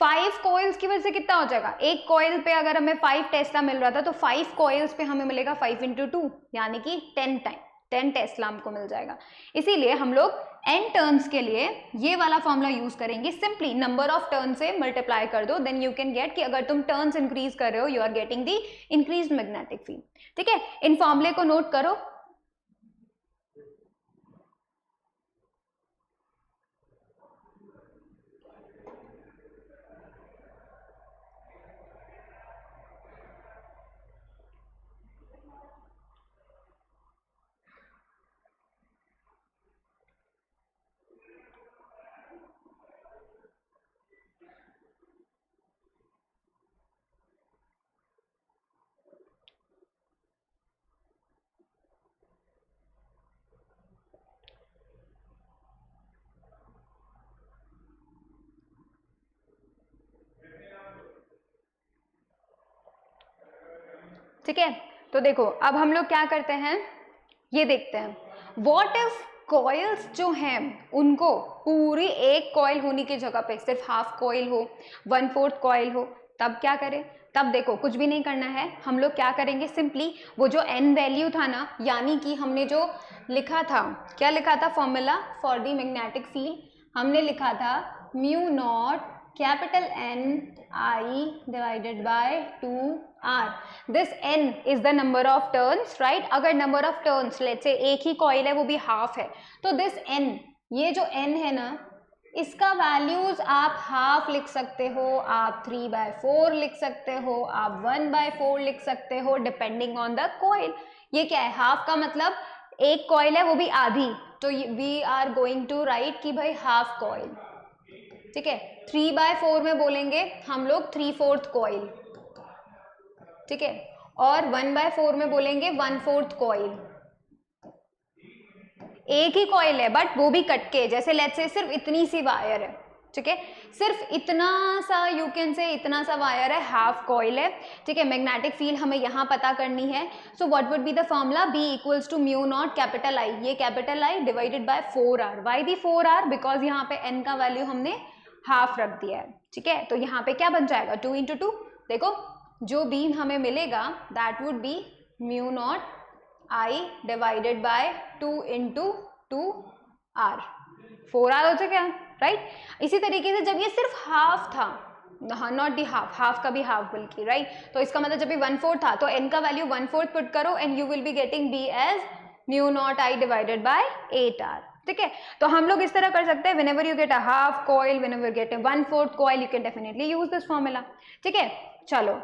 Speaker 1: 5 कॉइल्स की वजह से कितना हो जाएगा, एक कॉइल पे अगर हमें 5 टेस्ला मिल रहा था तो 5 कॉइल्स पे हमें मिलेगा 5 × 2 यानी कि 10 टेस्ला हमको मिल जाएगा, इसीलिए हम लोग n टर्न्स के लिए ये वाला फॉर्मूला यूज करेंगे, सिंपली नंबर ऑफ टर्न से मल्टीप्लाई कर दो, देन यू कैन गेट कि अगर तुम टर्न्स इंक्रीज कर रहे हो you are getting the increase magnetic field, ठीक है, इन फॉर्मूले को नोट करो, ठीक है, तो देखो अब हम लोग क्या करते हैं, ये देखते हैं व्हाट इफ कॉइल्स जो हैं उनको पूरी एक कॉइल होने की जगह पे सिर्फ हाफ कॉइल हो, 1/4 कॉइल हो, तब क्या करें। तब देखो कुछ भी नहीं करना है, हम लोग क्या करेंगे, सिंपली वो जो एन वैल्यू था ना, यानी कि हमने जो लिखा था, क्या लिखा था formula for the magnetic field, हमने लिखा था mu not capital N I divided by 2R. This N is the number of turns, right? अगर number of turns let's say एक ही coil है वो भी half है, तो this N, ये जो N है ना, इसका वैल्यूज आप हाफ लिख सकते हो, आप 3/4 लिख सकते हो, आप 1/4 लिख सकते हो, डिपेंडिंग ऑन द कॉइल। ये क्या है, हाफ का मतलब एक कॉइल है वो भी आधी, तो we are going to write कि भाई हाफ कॉइल, ठीक है। 3/4 में बोलेंगे हम लोग 3/4 कॉइल, ठीक है, और 1/4 में बोलेंगे 1/4 कॉइल। एक ही कॉइल है बट वो भी कट के, जैसे लेट्स से सिर्फ इतनी सी वायर है, ठीक है, सिर्फ इतना सा, यू कैन से इतना सा वायर है, हाफ कॉइल है, ठीक है। मैग्नेटिक फील्ड हमें यहाँ पता करनी है, so what would be the formula, B equals to mu not capital I, ये capital I divided by 4R। Why the 4R, because यहाँ पे N का वैल्यू हमने हाफ रख दिया है, ठीक है। तो यहाँ पे क्या बन जाएगा, 2 × 2, देखो जो बीम हमें मिलेगा that would B mu not I divided bye 2 × 2R, 4R हो चुका है, राइट। इसी तरीके से जब ये सिर्फ हाफ था, नॉट दी हाफ, हाफ का भी हाफ बल्कि, राइट, तो इसका मतलब जब भी 1/4 था तो N का वैल्यू 1/4 पुट करो and you will be getting B as mu not I divided by 8R, ठीक है। तो हम लोग इस तरह कर सकते हैं, whenever you get a half coil, whenever you get a 1/4 coil, you can definitely use this formula, ठीक है। चलो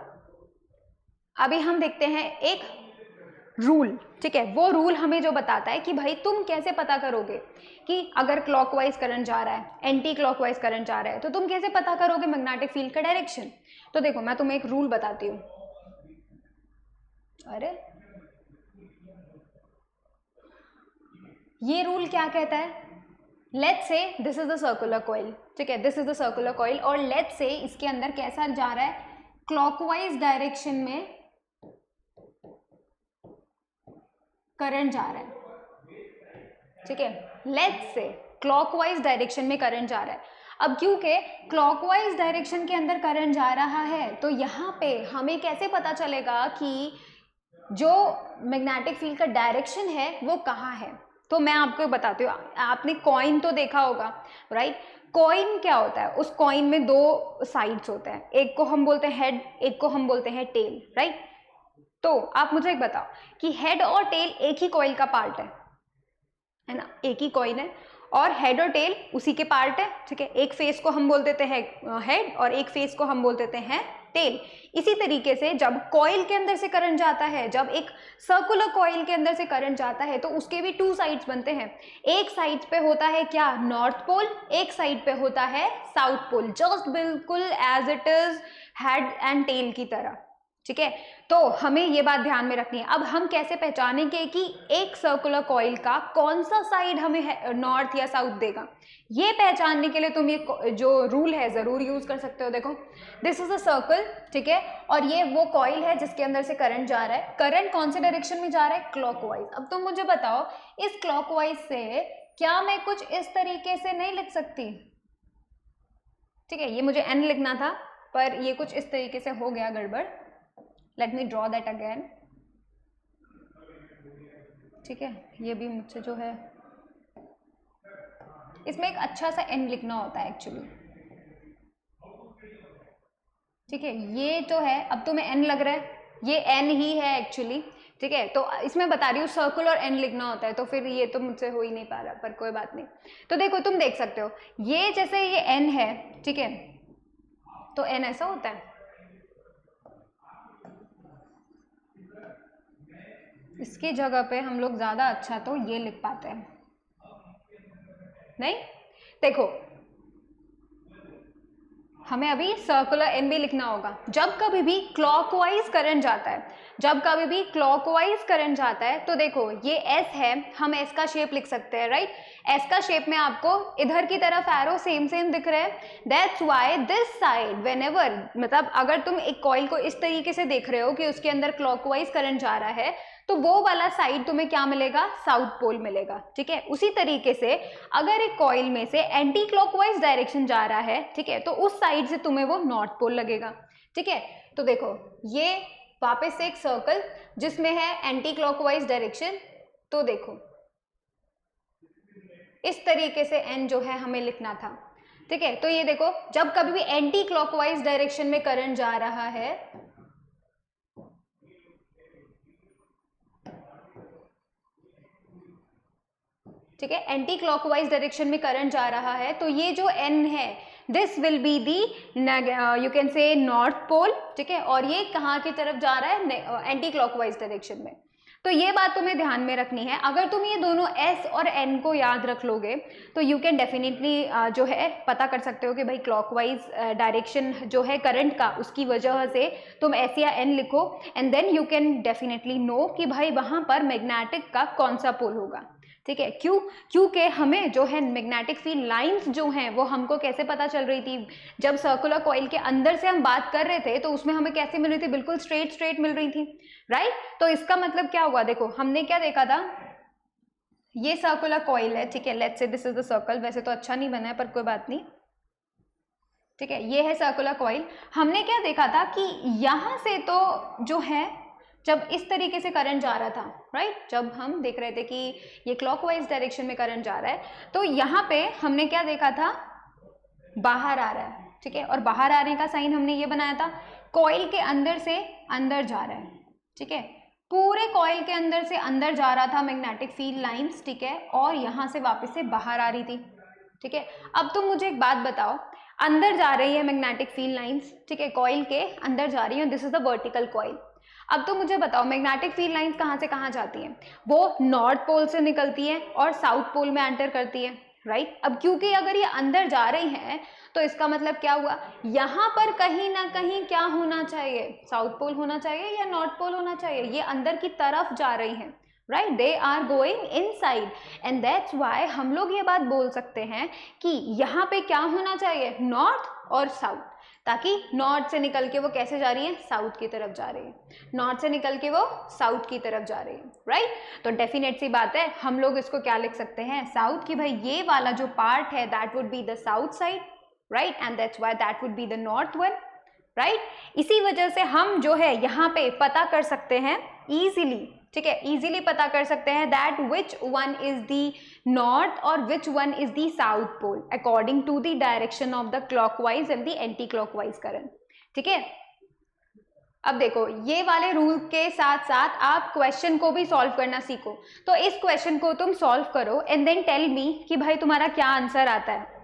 Speaker 1: अभी हम देखते हैं एक रूल, ठीक है, वो रूल हमें जो बताता है कि भाई तुम कैसे पता करोगे कि अगर क्लॉकवाइज करंट जा रहा है, एंटी क्लॉकवाइज करंट जा रहा है, तो तुम कैसे पता करोगे मैग्नेटिक फील्ड का डायरेक्शन। तो देखो मैं तुम्हें एक रूल बताती हूँ, अरे ये रूल क्या कहता है, लेट्स से this is the circular coil, ठीक है, this is the circular coil, और लेट्स से इसके अंदर कैसा जा रहा है, क्लॉकवाइज डायरेक्शन में करंट जा रहा है, ठीक है, लेट्स से क्लॉकवाइज डायरेक्शन में करंट जा रहा है। अब क्योंकि क्लॉकवाइज डायरेक्शन के अंदर करंट जा रहा है, तो यहाँ पे हमें कैसे पता चलेगा कि जो मैग्नेटिक फील्ड का डायरेक्शन है वो कहाँ है। तो मैं आपको बताती हूँ, आपने कॉइन तो देखा होगा, राइट। कॉइन क्या होता है, उस कॉइन में दो साइड्स होते हैं, एक को हम बोलते हैं हेड, एक को हम बोलते हैं टेल, राइट। तो आप मुझे एक बताओ कि हेड और टेल एक ही कॉइल का पार्ट है ना, एक ही कॉइन है और हेड और टेल उसी के पार्ट है, ठीक है। एक फेस को हम बोल देते हैं हेड और एक फेस को हम बोल देते हैं टेल। इसी तरीके से जब कॉइल के अंदर से करंट जाता है, जब एक सर्कुलर कॉइल के अंदर से करंट जाता है, तो उसके भी 2 साइड्स बनते हैं। एक साइड पे होता है क्या, नॉर्थ पोल, एक साइड पे होता है साउथ पोल, जस्ट बिल्कुल as it is head and tail की तरह, ठीक है। तो हमें ये बात ध्यान में रखनी है। अब हम कैसे पहचानेंगे कि एक सर्कुलर कॉइल का कौन सा साइड हमें नॉर्थ या साउथ देगा, ये पहचानने के लिए तुम ये जो रूल है जरूर यूज कर सकते हो। देखो दिस इज अ सर्कल, ठीक है, और ये वो कॉइल है जिसके अंदर से करंट जा रहा है। करंट कौन से डायरेक्शन में जा रहा है, क्लॉकवाइज। अब तुम मुझे बताओ इस क्लॉकवाइज से क्या मैं कुछ इस तरीके से नहीं लिख सकती, ठीक है, ये मुझे एन लिखना था पर ये कुछ इस तरीके से हो गया गड़बड़, let me draw that again, ठीक है। ये भी मुझसे जो है, इसमें एक अच्छा सा एन लिखना होता है एक्चुअली, ठीक है। ये तो है, अब तुम्हें एन लग रहा है, ये एन ही है एक्चुअली, ठीक है। तो इसमें बता रही हूँ सर्कुलर एन लिखना होता है, तो फिर ये तो मुझसे हो ही नहीं पा रहा, पर कोई बात नहीं। तो देखो तुम देख सकते हो ये जैसे ये एन है, ठीक है, तो एन ऐसा होता है, इसकी जगह पे हम लोग ज्यादा अच्छा तो ये लिख पाते हैं, नहीं। देखो हमें अभी सर्कुलर एन भी लिखना होगा। जब कभी भी क्लॉकवाइज करंट जाता है, जब कभी भी क्लॉकवाइज करंट जाता है तो देखो ये एस है, हम एस का शेप लिख सकते हैं, राइट। एस का शेप में आपको इधर की तरफ एरो सेम सेम दिख रहे हैं, that's why this side whenever, मतलब अगर तुम एक कॉइल को इस तरीके से देख रहे हो कि उसके अंदर क्लॉकवाइज करंट जा रहा है, तो वो वाला साइड तुम्हें क्या मिलेगा, साउथ पोल मिलेगा, ठीक है। उसी तरीके से अगर एक कॉइल में से एंटी क्लॉकवाइज डायरेक्शन जा रहा है, ठीक है, तो उस साइड से तुम्हें वो नॉर्थ पोल लगेगा, ठीक है। तो देखो ये वापस से एक सर्कल जिसमें है एंटी क्लॉकवाइज डायरेक्शन, तो देखो इस तरीके से एन जो है हमें लिखना था, ठीक है। तो ये देखो जब कभी भी एंटी क्लॉकवाइज डायरेक्शन में करंट जा रहा है, ठीक है, एंटी क्लॉकवाइज डायरेक्शन में करंट जा रहा है, तो ये जो एन है this will be the you can say north pole, ठीक है। और ये कहाँ की तरफ जा रहा है, एंटी क्लॉकवाइज डायरेक्शन में। तो ये बात तुम्हें ध्यान में रखनी है। अगर तुम ये दोनों एस और एन को याद रख लोगे तो यू कैन डेफिनेटली जो है पता कर सकते हो कि भाई क्लॉकवाइज डायरेक्शन जो है करंट का, उसकी वजह से तुम एस या एन लिखो, and then you can definitely know कि भाई वहां पर मैग्नेटिक का कौन सा पोल होगा, ठीक है। क्योंकि हमें जो है मैग्नेटिक फील्ड लाइंस जो हैं वो हमको कैसे पता चल रही थी, जब सर्कुलर कॉइल के अंदर से हम बात कर रहे थे तो उसमें हमें कैसे मिल रही थी, बिल्कुल स्ट्रेट मिल रही थी, राइट। तो इसका मतलब क्या हुआ, देखो हमने क्या देखा था, ये सर्कुलर कॉइल है, ठीक है, लेट्स से दिस इज द सर्कल, वैसे तो अच्छा नहीं बना है पर कोई बात नहीं, ठीक है, ये है सर्कुलर कॉइल। हमने क्या देखा था कि यहां से तो जो है जब इस तरीके से करंट जा रहा था, राइट, जब हम देख रहे थे कि ये क्लॉकवाइज डायरेक्शन में करंट जा रहा है, तो यहाँ पे हमने क्या देखा था, बाहर आ रहा है, ठीक है, और बाहर आने का साइन हमने ये बनाया था, कॉइल के अंदर से अंदर जा रहा है, ठीक है, पूरे कॉइल के अंदर से अंदर जा रहा था मैग्नेटिक फील्ड लाइंस, ठीक है, और यहाँ से वापस से बाहर आ रही थी, ठीक है। अब तुम मुझे एक बात बताओ, अंदर जा रही है मैग्नेटिक फील्ड लाइंस, ठीक है, कॉइल के अंदर जा रही है, this is the vertical coil. अब तो मुझे बताओ मैग्नेटिक फील्ड लाइंस कहाँ से कहाँ जाती हैं, वो नॉर्थ पोल से निकलती हैं और साउथ पोल में एंटर करती है, राइट। अब क्योंकि अगर ये अंदर जा रही हैं तो इसका मतलब क्या हुआ, यहाँ पर कहीं ना कहीं क्या होना चाहिए, साउथ पोल होना चाहिए या नॉर्थ पोल होना चाहिए, ये अंदर की तरफ जा रही हैं, right, they are going inside, and that's why हम लोग ये बात बोल सकते हैं कि यहाँ पे क्या होना चाहिए, नॉर्थ और साउथ, ताकि नॉर्थ से निकल के वो कैसे जा रही है, साउथ की तरफ जा रही है, नॉर्थ से निकल के वो साउथ की तरफ जा रही है, राइट। तो डेफिनेट सी बात है, हम लोग इसको क्या लिख सकते हैं, साउथ की, भाई ये वाला जो पार्ट है that would be the south side, right, and that's why that would be the north one, right. इसी वजह से हम जो है यहाँ पे पता कर सकते हैं इजीली, ठीक है, इजीली पता कर सकते हैं that which one is the north और which one is the south pole according to the direction of the clockwise and the anti clockwise current, ठीक है। अब देखो ये वाले रूल के साथ साथ आप क्वेश्चन को भी सॉल्व करना सीखो, तो इस क्वेश्चन को तुम सॉल्व करो एंड देन टेल मी कि भाई तुम्हारा क्या आंसर आता है।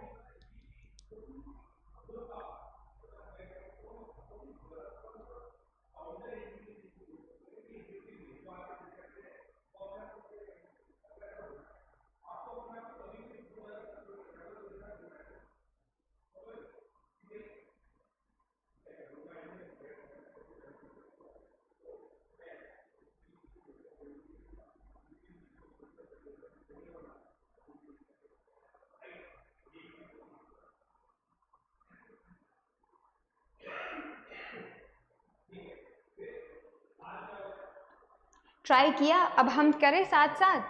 Speaker 1: ट्राई किया, अब हम करें साथ साथ,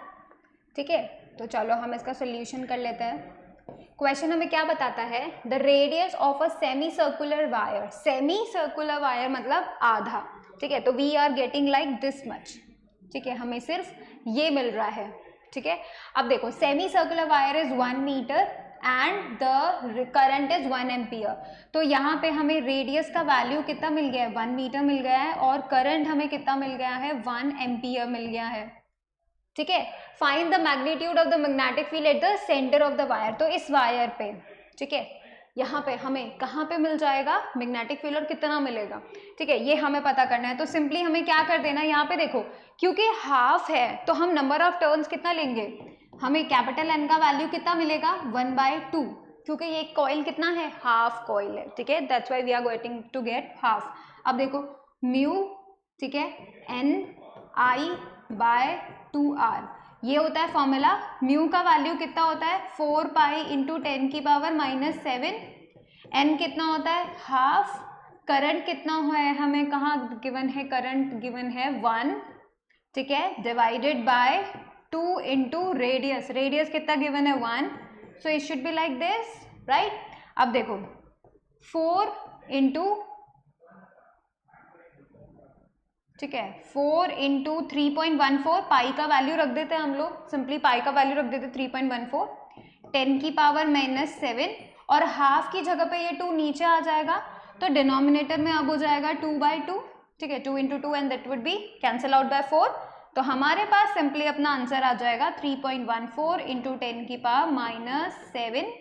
Speaker 1: ठीक है। तो चलो हम इसका सोल्यूशन कर लेते हैं। क्वेश्चन हमें क्या बताता है, the radius of a semi circular wire, semi circular wire मतलब आधा, ठीक है, तो we are getting like this much, ठीक है, हमें सिर्फ ये मिल रहा है, ठीक है। अब देखो semi circular wire is 1 metre and the current is 1 ampere, तो यहाँ पे हमें रेडियस का वैल्यू कितना मिल गया है, 1 मीटर मिल गया है, और करंट हमें कितना मिल गया है, 1 एम्पियर मिल गया है, ठीक है। Find the magnitude of the magnetic field at the centre of the wire, तो इस वायर पे, ठीक है, यहाँ पे हमें कहाँ पे मिल जाएगा मैग्नेटिक फील्ड और कितना मिलेगा, ठीक है, ये हमें पता करना है। तो सिंपली हमें क्या कर देना, यहाँ पे देखो क्योंकि हाफ है तो हम नंबर ऑफ टर्न्स कितना लेंगे, हमें कैपिटल एन का वैल्यू कितना मिलेगा, 1/2, क्योंकि ये कॉइल कितना है, हाफ कॉइल है, ठीक है, that's why we are going to get half. अब देखो म्यू, ठीक है, Ni/2r, ये होता है फॉर्मूला। म्यू का वैल्यू कितना होता है 4 पाई इंटू 10 की पावर -7, एन कितना होता है हाफ, करंट कितना है हमें कहाँ गिवन है, करंट गिवन है 1, ठीक है, divided by 2 into radius, radius कितना गिवन है 1, so it should be like this, right. अब देखो 4 इंटू, ठीक है, 4 इंटू 3.14, पाई का वैल्यू रख देते हैं हम लोग, सिंपली पाई का वैल्यू रख देते 3.14, 10 की पावर -7, और हाफ की जगह पे ये 2 नीचे आ जाएगा, तो डिनोमिनेटर में अब हो जाएगा 2/2, ठीक है, 2 into 2 and that would B cancel out by 4, तो हमारे पास सिंपली अपना आंसर आ जाएगा 3.14 इंटू 10 की पावर -7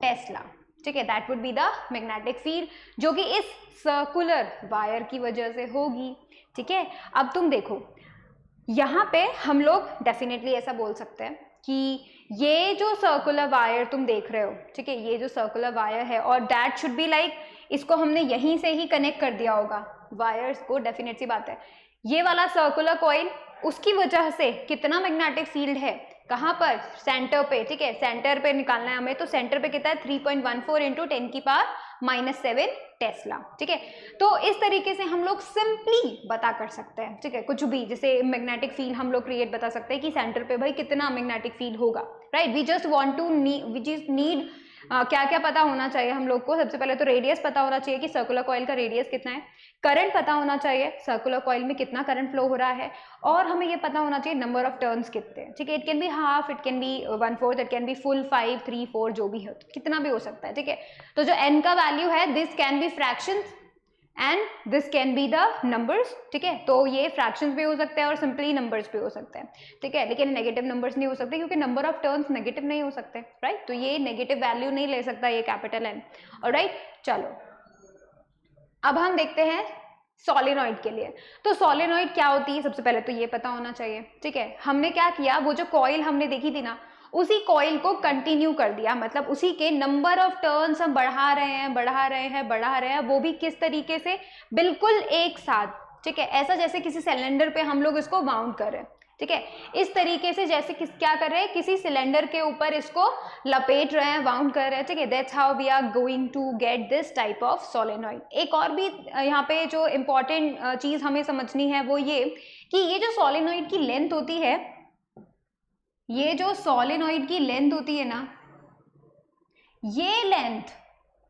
Speaker 1: टेस्ला, ठीक है, that would be the magnetic field, जो कि इस सर्कुलर वायर की वजह से होगी, ठीक है। अब तुम देखो यहाँ पे हम लोग डेफिनेटली ऐसा बोल सकते हैं कि ये जो सर्कुलर वायर तुम देख रहे हो, ठीक है, ये जो सर्कुलर वायर है, और दैट शुड बी लाइक, इसको हमने यहीं से ही कनेक्ट कर दिया होगा वायर्स को, डेफिनेट सी बात है। ये वाला सर्कुलर कॉइल, उसकी वजह से कितना मैग्नेटिक फील्ड है, कहाँ पर, सेंटर पे, ठीक है, सेंटर पे निकालना है हमें, तो सेंटर पे कितना है 3.14 इंटू 10 की पावर -7 टेस्ला, ठीक है। तो इस तरीके से हम लोग सिंपली बता कर सकते हैं, ठीक है, कुछ भी, जैसे मैग्नेटिक फील्ड हम लोग क्रिएट बता सकते हैं कि सेंटर पे भाई कितना मैग्नेटिक फील्ड होगा, right. We just want to need क्या क्या पता होना चाहिए हम लोग को, सबसे पहले तो रेडियस पता होना चाहिए कि सर्कुलर कॉइल का रेडियस कितना है, करंट पता होना चाहिए सर्कुलर कॉइल में कितना करंट फ्लो हो रहा है, और हमें ये पता होना चाहिए नंबर ऑफ टर्न्स कितने, ठीक है, it can be half, it can be 1/4, it can be full 5, 3, 4, जो भी हो, कितना भी हो सकता है, ठीक है। तो जो n का वैल्यू है, this can be fractions and this can be the numbers, ठीक है, तो ये फ्रैक्शंस भी हो सकते हैं और सिंपली नंबर्स भी हो सकते हैं, ठीक है, लेकिन नेगेटिव नंबर्स नहीं हो सकते क्योंकि नंबर ऑफ टर्न्स नेगेटिव नहीं हो सकते, राइट, तो ये नेगेटिव वैल्यू नहीं ले सकता ये कैपिटल N, ऑलराइट। चलो अब हम देखते हैं सोलेनॉइड के लिए। तो सोलेनॉइड क्या होती है, सबसे पहले तो ये पता होना चाहिए, ठीक है। हमने क्या किया, वो जो कॉइल हमने देखी थी ना, उसी कॉइल को कंटिन्यू कर दिया, मतलब उसी के नंबर ऑफ टर्न्स हम बढ़ा रहे हैं, बढ़ा रहे हैं, बढ़ा रहे हैं, वो भी किस तरीके से, बिल्कुल एक साथ, ठीक है, ऐसा जैसे किसी सिलेंडर पे हम लोग इसको बाउंड कर रहे हैं, ठीक है, इस तरीके से जैसे क्या कर रहे हैं, किसी सिलेंडर के ऊपर इसको लपेट रहे हैं, बाउंड कर रहे हैं, ठीक है, that's how we are going to get this type of solenoid. एक और भी यहाँ पे जो इम्पोर्टेंट चीज हमें समझनी है वो ये कि ये जो सोलेनॉइड की लेंथ होती है, ये जो सोलेनॉइड की लेंथ होती है ना, ये लेंथ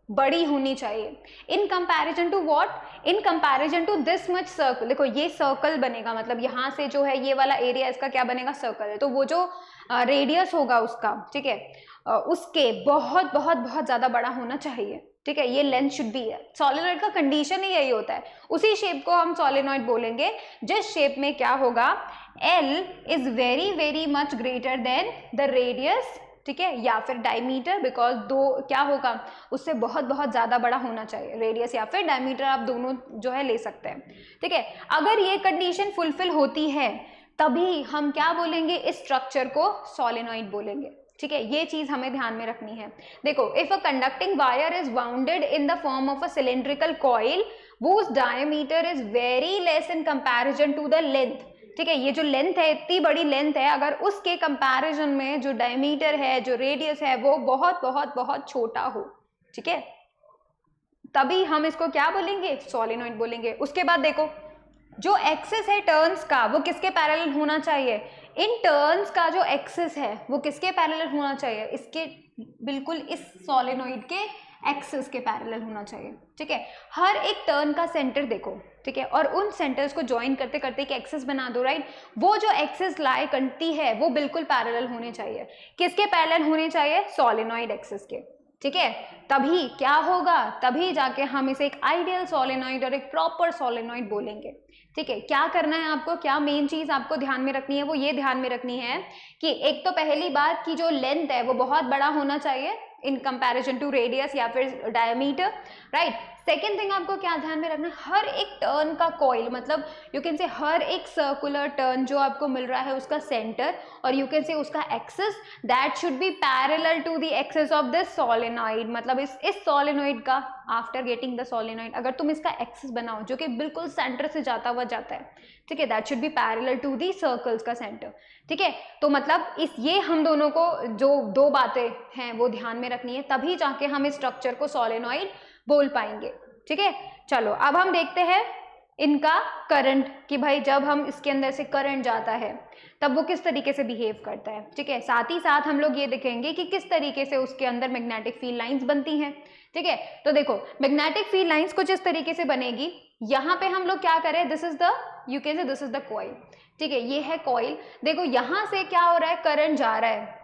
Speaker 1: बड़ी होनी चाहिए in comparison to what, in comparison to this much circle. देखो ये सर्कल बनेगा, मतलब यहाँ से जो है ये वाला एरिया इसका क्या बनेगा, सर्कल है, तो वो जो रेडियस होगा उसका, ठीक है, उसके बहुत बहुत बहुत ज्यादा बड़ा होना चाहिए, ठीक है, ये लेंथ शुड बी है। सोलेनॉइड का कंडीशन ही यही होता है, उसी शेप को हम सोलेनॉइड बोलेंगे जिस शेप में क्या होगा, L is very very much greater than the radius, ठीक है, या फिर डायमीटर, बिकॉज दो क्या होगा, उससे बहुत बहुत ज्यादा बड़ा होना चाहिए, रेडियस या फिर डायमीटर, आप दोनों जो है ले सकते हैं, ठीक है। अगर ये कंडीशन फुलफिल होती है तभी हम क्या बोलेंगे, इस स्ट्रक्चर को सोलेनॉइड बोलेंगे, ठीक है, ये चीज हमें ध्यान में रखनी है। देखो if a conducting wire is bounded in the form of a cylindrical coil whose diameter is very less in comparison to the length, ठीक है, ये जो लेंथ है, इतनी बड़ी लेंथ है, अगर उसके कंपैरिजन में जो डायमीटर है, जो रेडियस है, वो बहुत बहुत बहुत छोटा हो, ठीक है, तभी हम इसको क्या बोलेंगे, सोलेनॉइड बोलेंगे। उसके बाद देखो जो एक्सिस है टर्न्स का, वो किसके पैरेलल होना चाहिए, इन टर्न्स का जो एक्सिस है वो किसके पैरेलल होना चाहिए, इसके बिल्कुल इस सोलेनॉइड के एक्सिस के पैरेलल होना चाहिए, ठीक है। हर एक टर्न का सेंटर देखो, ठीक है, और उन सेंटर्स को ज्वाइन करते करते एक एक्सिस बना दो, राइट, वो जो एक्सिस लाई करती है वो बिल्कुल पैरेलल होने चाहिए, किसके पैरेलल होने चाहिए, सोलेनॉइड एक्सिस के, ठीक है, तभी क्या होगा, तभी जाके हम इसे एक आइडियल सोलेनॉइड और एक प्रॉपर सोलेनॉइड बोलेंगे, ठीक है। क्या करना है आपको, क्या मेन चीज आपको ध्यान में रखनी है, वो ये ध्यान में रखनी है कि एक तो पहली बात की जो लेंथ है वो बहुत बड़ा होना चाहिए इन कंपैरिजन टू रेडियस या फिर डायमीटर, राइट। सेकेंड थिंग आपको क्या ध्यान में रखना, हर एक टर्न का कॉइल, मतलब यू कैन से हर एक सर्कुलर टर्न जो आपको मिल रहा है उसका सेंटर और यू कैन से उसका axis that should be parallel to the axis of this solenoid. मतलब इस सोलेनॉइड का आफ्टर गेटिंग द सोलेनॉइड अगर तुम इसका एक्सिस बनाओ जो कि बिल्कुल सेंटर से जाता हुआ जाता है, ठीक है, that should be parallel to the circles का सेंटर, ठीक है। तो मतलब ये हम दोनों को जो दो बातें हैं वो ध्यान में रखनी है, तभी जाके हम इस स्ट्रक्चर को सोलेनॉइड बोल पाएंगे, ठीक है। चलो अब हम देखते हैं इनका करंट, कि भाई जब हम इसके अंदर से करंट जाता है तब वो किस तरीके से बिहेव करता है, ठीक है। साथ ही साथ हम लोग ये देखेंगे कि किस तरीके से उसके अंदर मैग्नेटिक फील्ड लाइंस बनती हैं, ठीक है। तो देखो मैग्नेटिक फील्ड लाइंस कुछ इस तरीके से बनेगी। यहाँ पे हम लोग क्या करें, this is the, you can से दिस इज द कॉइल, ठीक है, ये है कॉइल। देखो यहाँ से क्या हो रहा है, करंट जा रहा है,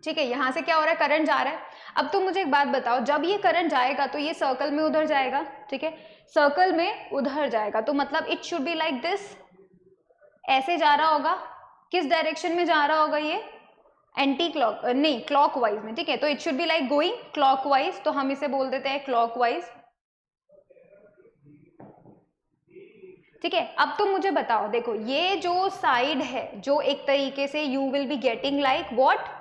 Speaker 1: ठीक है, यहां से क्या हो रहा है, करंट जा रहा है। अब तुम मुझे एक बात बताओ, जब ये करंट जाएगा तो ये सर्कल में उधर जाएगा, ठीक है, सर्कल में उधर जाएगा, तो मतलब it should be like this, ऐसे जा रहा होगा। किस डायरेक्शन में जा रहा होगा ये, एंटी क्लॉक, नहीं क्लॉकवाइज में, ठीक है। तो it should be like going clockwise, तो हम इसे बोल देते हैं क्लॉकवाइज, ठीक है। अब तुम मुझे बताओ, देखो ये जो साइड है जो एक तरीके से you will be getting like what,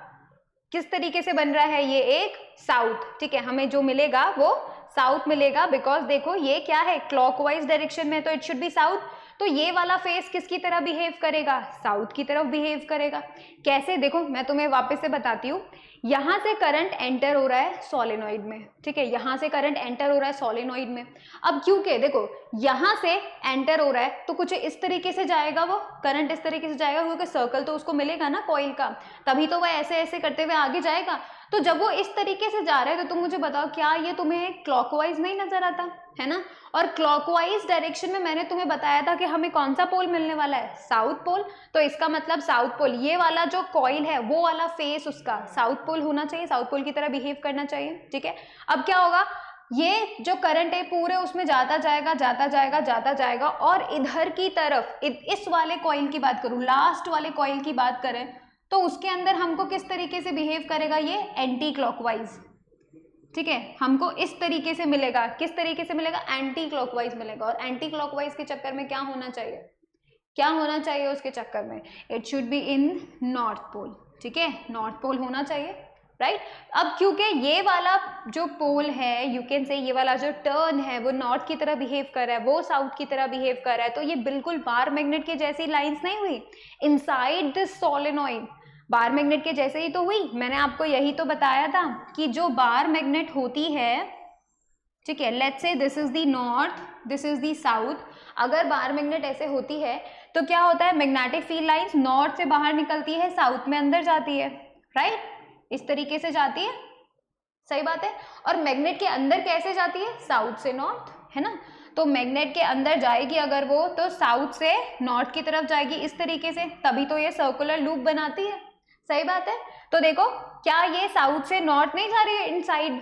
Speaker 1: किस तरीके से बन रहा है, ये एक साउथ, ठीक है, हमें जो मिलेगा वो साउथ मिलेगा, बिकॉज देखो ये क्या है, क्लॉकवाइज डायरेक्शन में, तो इट शुड बी साउथ। तो ये वाला फेस किसकी तरह बिहेव करेगा, साउथ की तरफ बिहेव करेगा। कैसे, देखो मैं तुम्हें वापस से बताती हूँ। यहाँ से करंट एंटर हो रहा है सोलेनॉइड में, ठीक है, यहाँ से करंट एंटर हो रहा है सोलेनॉइड में। अब क्योंकि देखो यहाँ से एंटर हो रहा है तो कुछ इस तरीके से जाएगा, वो करंट इस तरीके से जाएगा, क्योंकि सर्कल तो उसको मिलेगा ना कॉइल का, तभी तो वह ऐसे ऐसे करते हुए आगे जाएगा। तो जब वो इस तरीके से जा रहा है तो तुम मुझे बताओ, क्या ये तुम्हें क्लॉकवाइज नहीं नजर आता है ना। और क्लॉकवाइज डायरेक्शन में मैंने तुम्हें बताया था कि हमें कौन सा पोल मिलने वाला है, साउथ पोल। तो इसका मतलब साउथ पोल, ये वाला जो कॉइल है वो वाला फेस उसका साउथ पोल होना चाहिए, साउथ पोल की तरह बिहेव करना चाहिए, ठीक है। अब क्या होगा, ये जो करंट है पूरे उसमें जाता जाएगा जाता जाएगा जाता जाएगा, और इधर की तरफ इस वाले कॉइल की बात करूं, लास्ट वाले कॉइल की बात करें तो उसके अंदर हमको किस तरीके से बिहेव करेगा, ये एंटी क्लॉकवाइज, ठीक है, हमको इस तरीके से मिलेगा। किस तरीके से मिलेगा, एंटी क्लॉकवाइज मिलेगा। और एंटी क्लॉकवाइज के चक्कर में क्या होना चाहिए, क्या होना चाहिए उसके चक्कर में, it should be in north pole, ठीक है, नॉर्थ पोल होना चाहिए, राइट। अब क्योंकि ये वाला जो पोल है, यू कैन से ये वाला जो टर्न है वो नॉर्थ की तरह बिहेव कर रहा है, वो साउथ की तरह बिहेव कर रहा है, तो ये बिल्कुल बार मैग्नेट के जैसी लाइंस नहीं हुई inside this solenoid, bar magnet के जैसे ही तो हुई। मैंने आपको यही तो बताया था कि जो बार मैग्नेट होती है, ठीक है, लेट्स से this is the north, this is the south, अगर बार मैग्नेट ऐसे होती है तो क्या होता है, मैग्नेटिक फील्ड लाइंस नॉर्थ से बाहर निकलती है, साउथ में अंदर जाती है, राइट, इस तरीके से जाती है, सही बात है। और मैग्नेट के अंदर कैसे जाती है, साउथ से नॉर्थ, है ना। तो मैग्नेट के अंदर जाएगी अगर वो, तो साउथ से नॉर्थ की तरफ जाएगी इस तरीके से, तभी तो ये सर्कुलर लूप बनाती है, सही बात है। तो देखो क्या ये साउथ से नॉर्थ नहीं जा रही है इनसाइड,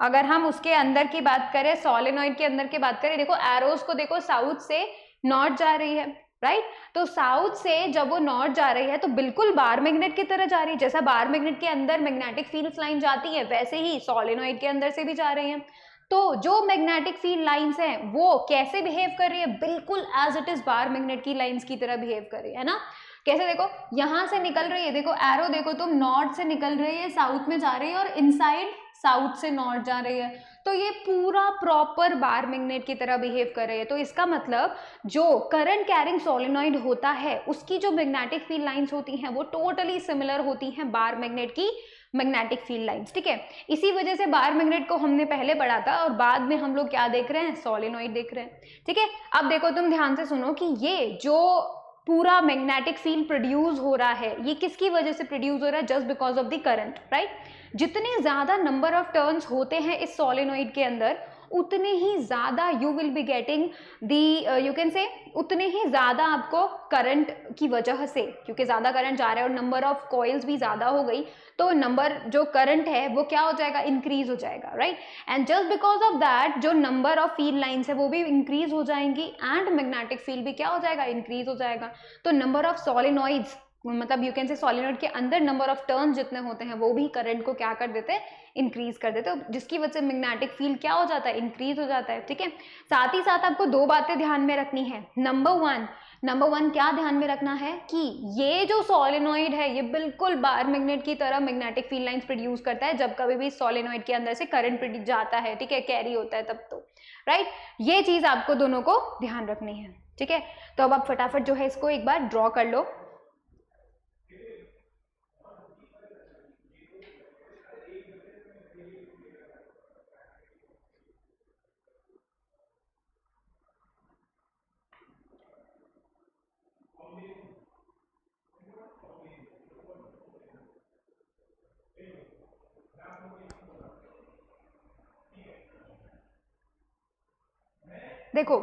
Speaker 1: अगर हम उसके अंदर की बात करें, सोलेनॉइड के अंदर की बात करें, देखो एरोस को देखो, साउथ से नॉर्थ जा रही है, राइट। तो साउथ से जब वो नॉर्थ जा रही है तो बिल्कुल बार मैग्नेट की तरह जा रही है, जैसा बार मैग्नेट के अंदर मैग्नेटिक फील्ड लाइन जाती है वैसे ही सोलेनॉइड के अंदर से भी जा रही है। तो जो मैग्नेटिक फील्ड लाइंस हैं वो कैसे बिहेव कर रही है, बिल्कुल as it is bar magnet की लाइंस की तरह बिहेव कर रही है ना। कैसे, देखो यहां से निकल रही है, देखो एरो देखो तुम, नॉर्थ से निकल रही है साउथ में जा रही है, और इनसाइड साउथ से नॉर्थ जा रही है, तो ये पूरा प्रॉपर बार मैग्नेट की तरह बिहेव कर रही है। तो इसका मतलब जो करंट कैरिंग सोलेनॉइड होता है उसकी जो मैग्नेटिक फील्ड लाइंस होती हैं वो टोटली सिमिलर होती हैं बार मैग्नेट की मैग्नेटिक फील्ड लाइंस, ठीक है। इसी वजह से बार मैग्नेट को हमने पहले पढ़ा था और बाद में हम लोग क्या देख रहे हैं, सोलेनॉइड देख रहे हैं, ठीक है। अब देखो तुम ध्यान से सुनो कि ये जो पूरा मैग्नेटिक फील्ड प्रोड्यूस हो रहा है ये किसकी वजह से प्रोड्यूस हो रहा है, just because of the current, right. जितने ज्यादा नंबर ऑफ टर्न्स होते हैं इस सोलेनॉइड के अंदर उतने ही ज्यादा you will be getting the, you can से उतने ही ज्यादा आपको करंट की वजह से, क्योंकि ज्यादा करंट जा रहा है और नंबर ऑफ कॉइल्स भी ज्यादा हो गई, तो नंबर जो करंट है वो क्या हो जाएगा, इंक्रीज हो जाएगा, right. And just because of that जो नंबर ऑफ फील्ड लाइंस है वो भी इंक्रीज हो जाएंगी एंड मैग्नेटिक फील्ड भी क्या हो जाएगा, इंक्रीज हो जाएगा। तो नंबर ऑफ सोलेनॉइड्स मतलब यू कैन से सोलेनॉइड के अंदर नंबर ऑफ टर्न्स जितने होते हैं वो भी करंट को क्या कर देते हैं, इंक्रीज कर देते हैं, जिसकी वजह से मैग्नेटिक फील्ड क्या हो जाता है, इंक्रीज हो जाता है। ठीक है, साथ ही साथ आपको दो बातें ध्यान में रखनी है। नंबर वन क्या ध्यान में रखना है कि ये जो सोलेनॉइड है ये बिल्कुल बार मैग्नेट की तरह मैग्नेटिक फील्ड लाइंस प्रोड्यूस करता है जब कभी भी सोलेनॉइड के अंदर से करंट जाता है, ठीक है, कैरी होता है तब तो, राइट। ये चीज आपको दोनों को ध्यान रखनी है। ठीक है, तो अब आप फटाफट जो है इसको एक बार ड्रॉ कर लो। देखो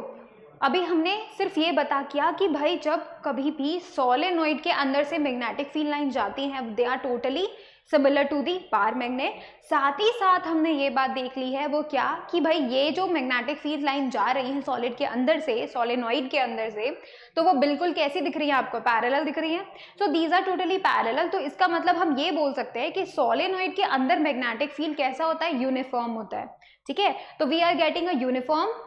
Speaker 1: अभी हमने सिर्फ ये बता किया कि भाई जब कभी भी सोलेनॉइड के अंदर से मैग्नेटिक फील्ड लाइन जाती हैं they are totally similar to the bar magnet. साथ ही साथ हमने ये बात देख ली है वो क्या कि भाई ये जो मैग्नेटिक फील्ड लाइन जा रही है सॉलिड के अंदर से, सोलेनॉइड के अंदर से, तो वो बिल्कुल कैसी दिख रही है आपको, पैरेलल दिख रही है। So these are totally parallel. तो इसका मतलब हम ये बोल सकते हैं कि सोलेनॉइड के अंदर मैग्नेटिक फील्ड कैसा होता है, यूनिफॉर्म होता है। ठीक है, तो we are getting a uniform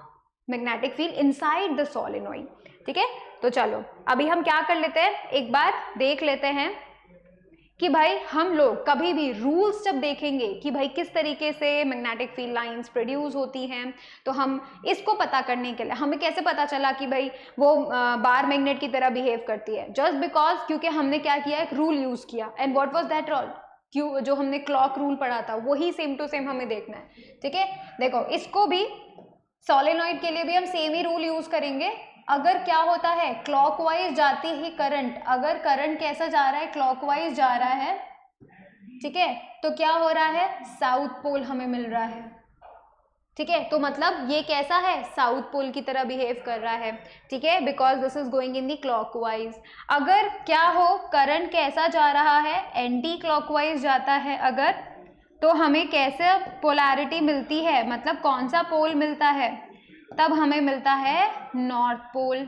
Speaker 1: magnetic field inside the solenoid. ठीक है, तो चलो अभी हम क्या कर लेते हैं, एक बार देख लेते हैं कि भाई हम लोग कभी भी रूल्स जब देखेंगे कि भाई किस तरीके से मैग्नेटिक फील्ड लाइंस प्रोड्यूस होती हैं, तो हम इसको पता करने के लिए हमें कैसे पता चला कि भाई वो बार मैग्नेट की तरह बिहेव करती है, जस्ट बिकॉज क्योंकि हमने क्या किया, एक रूल यूज किया। And what was that rule, क्यों जो हमने क्लॉक रूल पढ़ा था वही सेम टू सेम हमें देखना है। ठीक है, देखो इसको भी सोलेनॉइड के लिए भी हम सेम ही रूल यूज करेंगे। अगर क्या होता है, क्लॉकवाइज जाती ही करंट, अगर करंट कैसा जा रहा है, क्लॉकवाइज जा रहा है, ठीक है, तो क्या हो रहा है, साउथ पोल हमें मिल रहा है। ठीक है, तो मतलब ये कैसा है, साउथ पोल की तरह बिहेव कर रहा है। ठीक है, because this is going in the clockwise. अगर क्या हो, करंट कैसा जा रहा है, एंटी क्लॉकवाइज जाता है अगर, तो हमें कैसे पोलैरिटी मिलती है, मतलब कौन सा पोल मिलता है, तब हमें मिलता है नॉर्थ पोल।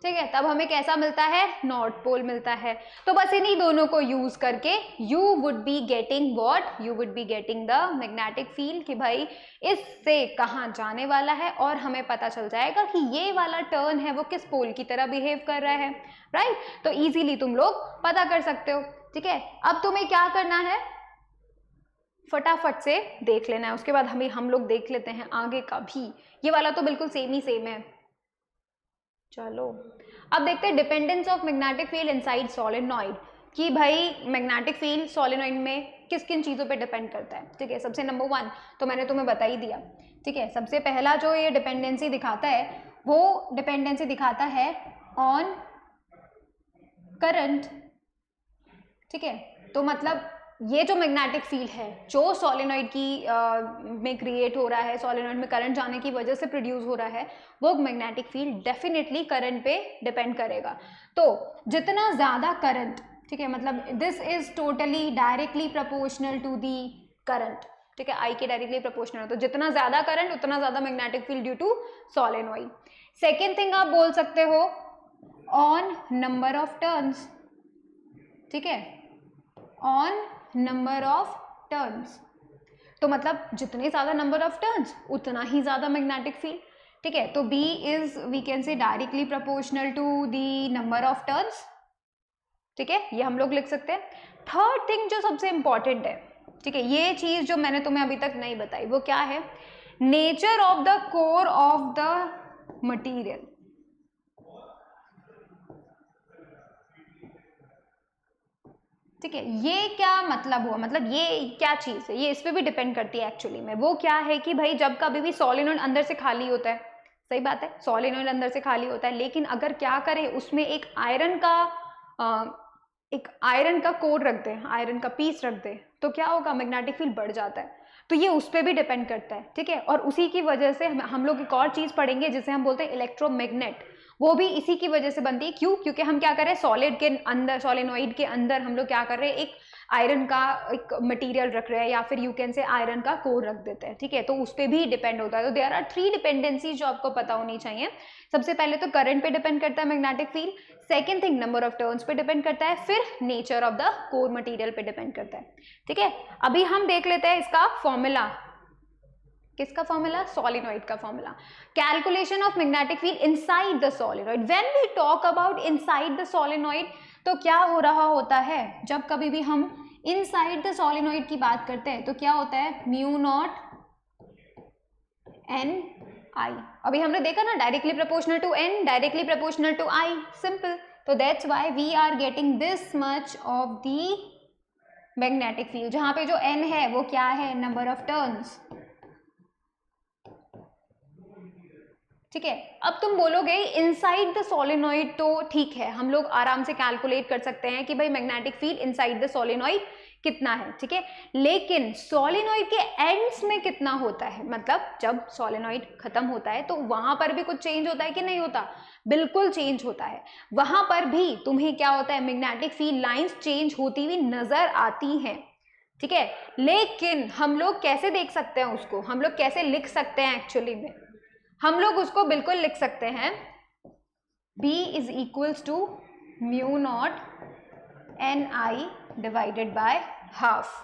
Speaker 1: ठीक है, तब हमें कैसा मिलता है, नॉर्थ पोल मिलता है। तो बस इन्हीं दोनों को यूज करके you would be getting what, you would be getting the magnetic field कि भाई इससे कहाँ जाने वाला है, और हमें पता चल जाएगा कि ये वाला टर्न है वो किस पोल की तरह बिहेव कर रहा है, राइट। तो इजीली तुम लोग पता कर सकते हो। ठीक है, अब तुम्हें क्या करना है, फटाफट से देख लेना है, उसके बाद हम लोग देख लेते हैं आगे का भी। ये वाला तो बिल्कुल सेम ही सेम है। चलो अब देखते हैं dependence of magnetic field inside solenoid, कि भाई मैग्नेटिक फील्ड सोलेनॉइड में किस किन चीज़ों पे डिपेंड करता है। ठीक है, सबसे नंबर वन तो मैंने तुम्हें बता ही दिया। ठीक है, सबसे पहला जो ये डिपेंडेंसी दिखाता है वो डिपेंडेंसी दिखाता है ऑन करंट। ठीक है, तो मतलब ये जो मैग्नेटिक फील्ड है जो सोलेनॉइड की में क्रिएट हो रहा है, सोलेनॉइड में करंट जाने की वजह से प्रोड्यूस हो रहा है, वो मैग्नेटिक फील्ड डेफिनेटली करंट पे डिपेंड करेगा। तो जितना ज़्यादा करंट, ठीक है, मतलब this is totally directly proportional to the current. ठीक है, आई के डायरेक्टली प्रोपोर्शनल है, तो जितना ज़्यादा करंट उतना ज़्यादा magnetic field due to solenoid. Second thing आप बोल सकते हो ऑन नंबर ऑफ टर्न्स। ठीक है, ऑन नंबर ऑफ टर्न्स, तो मतलब जितने ज्यादा नंबर ऑफ टर्न्स उतना ही ज्यादा मैग्नेटिक फील्ड। ठीक है, तो B is we can say directly proportional to the number of turns. ठीक है, ये हम लोग लिख सकते हैं। थर्ड थिंग जो सबसे इंपॉर्टेंट है, ठीक है, ये चीज जो मैंने तुम्हें अभी तक नहीं बताई वो क्या है, nature of the core of the material. ठीक है, ये क्या मतलब हुआ, मतलब ये क्या चीज़ है, ये इस पे भी डिपेंड करती है एक्चुअली में। वो क्या है कि भाई जब कभी भी सोलेनॉइड अंदर से खाली होता है, सही बात है, सोलेनॉइड अंदर से खाली होता है, लेकिन अगर क्या करें उसमें एक आयरन का कोर रख दे, आयरन का पीस रख दे, तो क्या होगा, मैग्नेटिक फील्ड बढ़ जाता है। तो ये उस पर भी डिपेंड करता है। ठीक है, और उसी की वजह से हम लोग एक और चीज़ पढ़ेंगे जिसे हम बोलते हैं इलेक्ट्रोमैग्नेट, वो भी इसी की वजह से बनती है। क्यों, क्योंकि हम क्या कर रहे हैं, सॉलिड के अंदर, सोलेनॉइड के अंदर हम लोग क्या कर रहे हैं, एक आयरन का एक मटेरियल रख रहे हैं या फिर यू कैन से आयरन का कोर रख देते हैं, ठीक है, तो उस पर भी डिपेंड होता है। तो देयर आर 3 डिपेंडेंसीज जो आपको पता होनी चाहिए। सबसे पहले तो करंट पे डिपेंड करता है magnetic field, second thing number of turns पे डिपेंड करता है, फिर nature of the core material पे डिपेंड करता है, ठीक है। अभी हम देख लेते हैं इसका फॉर्मूला। किसका फॉर्मूला? सोलिनॉइड का formula. Calculation of magnetic field inside the solenoid. When we talk about inside the solenoid, तो क्या हो रहा होता है, जब कभी भी हम इनसाइड द सोलिनॉइड की बात करते हैं तो क्या होता है, म्यू नॉट एन आई। अभी हमने देखा ना, directly proportional to N, directly proportional to I, simple. तो that's why we are getting this much of the magnetic field, जहां पे जो एन है वो क्या है, नंबर ऑफ टर्न्स, ठीक है। अब तुम बोलोगे इनसाइड द सोलिनॉइड, तो ठीक है, हम लोग आराम से कैलकुलेट कर सकते हैं कि भाई magnetic field inside the solenoid कितना है, ठीक है। लेकिन सोलिनॉइड के एंड्स में कितना होता है, मतलब जब सोलिनॉइड खत्म होता है तो वहां पर भी कुछ चेंज होता है कि नहीं होता? बिल्कुल चेंज होता है। वहां पर भी तुम्हें क्या होता है, मैग्नेटिक फील्ड लाइंस चेंज होती हुई नजर आती हैं, ठीक है। लेकिन हम लोग कैसे देख सकते हैं उसको, हम लोग कैसे लिख सकते हैं एक्चुअली में? हम लोग उसको बिल्कुल लिख सकते हैं, B is equals to mu not N I divided by half.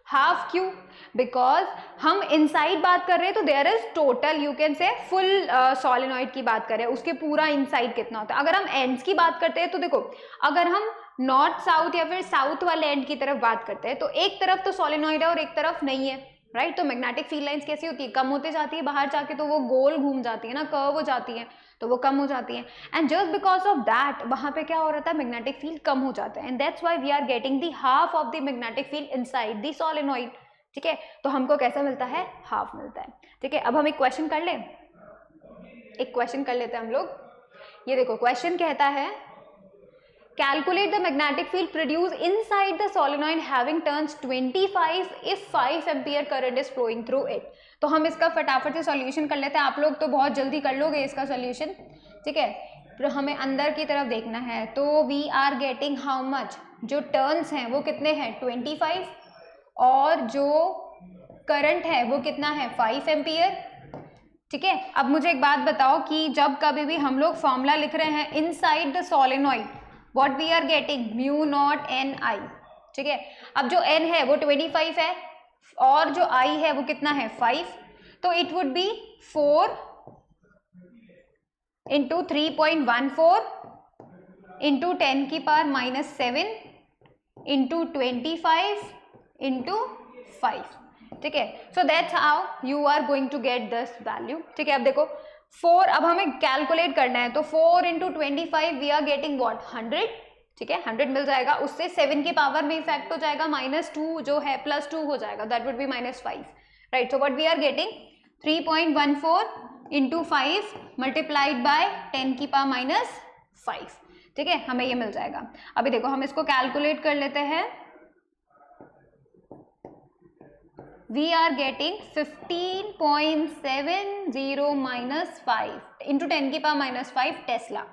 Speaker 1: Half क्यों? बिकॉज हम इनसाइड बात कर रहे हैं तो there is total, you can say full solenoid की बात कर रहे हैं, उसके पूरा इनसाइड कितना होता है। अगर हम एंड्स की बात करते हैं तो देखो, अगर हम नॉर्थ साउथ या फिर साउथ वाले एंड की तरफ बात करते हैं तो एक तरफ तो सोलिनॉइड है और एक तरफ नहीं है, राइट। तो मैग्नेटिक फील्ड लाइंस कैसी होती है, कम होते जाती है, बाहर जाके तो वो गोल घूम जाती है ना, कर्व हो जाती है, तो वो कम हो जाती है। And just because of that वहां पे क्या हो रहा था, मैग्नेटिक फील्ड कम हो जाता है, and that's why we are getting the half of the magnetic field inside the solenoid, ठीक है। तो हमको कैसा मिलता है, हाफ मिलता है, ठीक है। अब हम एक क्वेश्चन कर लें, एक क्वेश्चन कर लेते हैं हम लोग। ये देखो क्वेश्चन कहता है, calculate the magnetic field produced inside the solenoid having turns 25 if 5 ampere current is flowing through it। तो हम इसका फटाफट से सॉल्यूशन कर लेते हैं, आप लोग तो बहुत जल्दी कर लोगे इसका सॉल्यूशन, ठीक है। तो हमें अंदर की तरफ देखना है, तो we are getting how much, जो टर्न्स हैं वो कितने हैं 25, और जो करंट है वो कितना है 5 एम्पियर, ठीक है। अब मुझे एक बात बताओ कि जब कभी भी हम लोग फॉर्मूला लिख रहे हैं inside the solenoid, what we are getting mu not N I, ठीक है। अब जो n है वो 25 है और जो i है वो कितना है 5, तो it would B 4 into 3.14 into 10 की पावर माइनस 7 इंटू 25 इंटू 5, ठीक है। So that's how you are going to get this value, ठीक है। अब देखो 4, अब हमें कैलकुलेट करना है, तो 4 into 25 we are getting what 100, ठीक है, 100 मिल जाएगा। उससे 7 के पावर में इफेक्ट हो जाएगा, -2 जो है +2 हो जाएगा, that would be -5, right. So what we are getting 3.14 into 5 multiplied by 10 की पावर -5, ठीक है, हमें ये मिल जाएगा। अभी देखो हम इसको कैलकुलेट कर लेते हैं, we are getting 15.70 -5 into 10 की power -5 Tesla.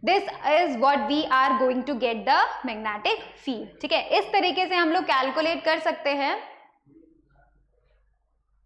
Speaker 1: This is what we are going to get the magnetic field, ठीक है। इस तरीके से हम लोग कैलकुलेट कर सकते हैं,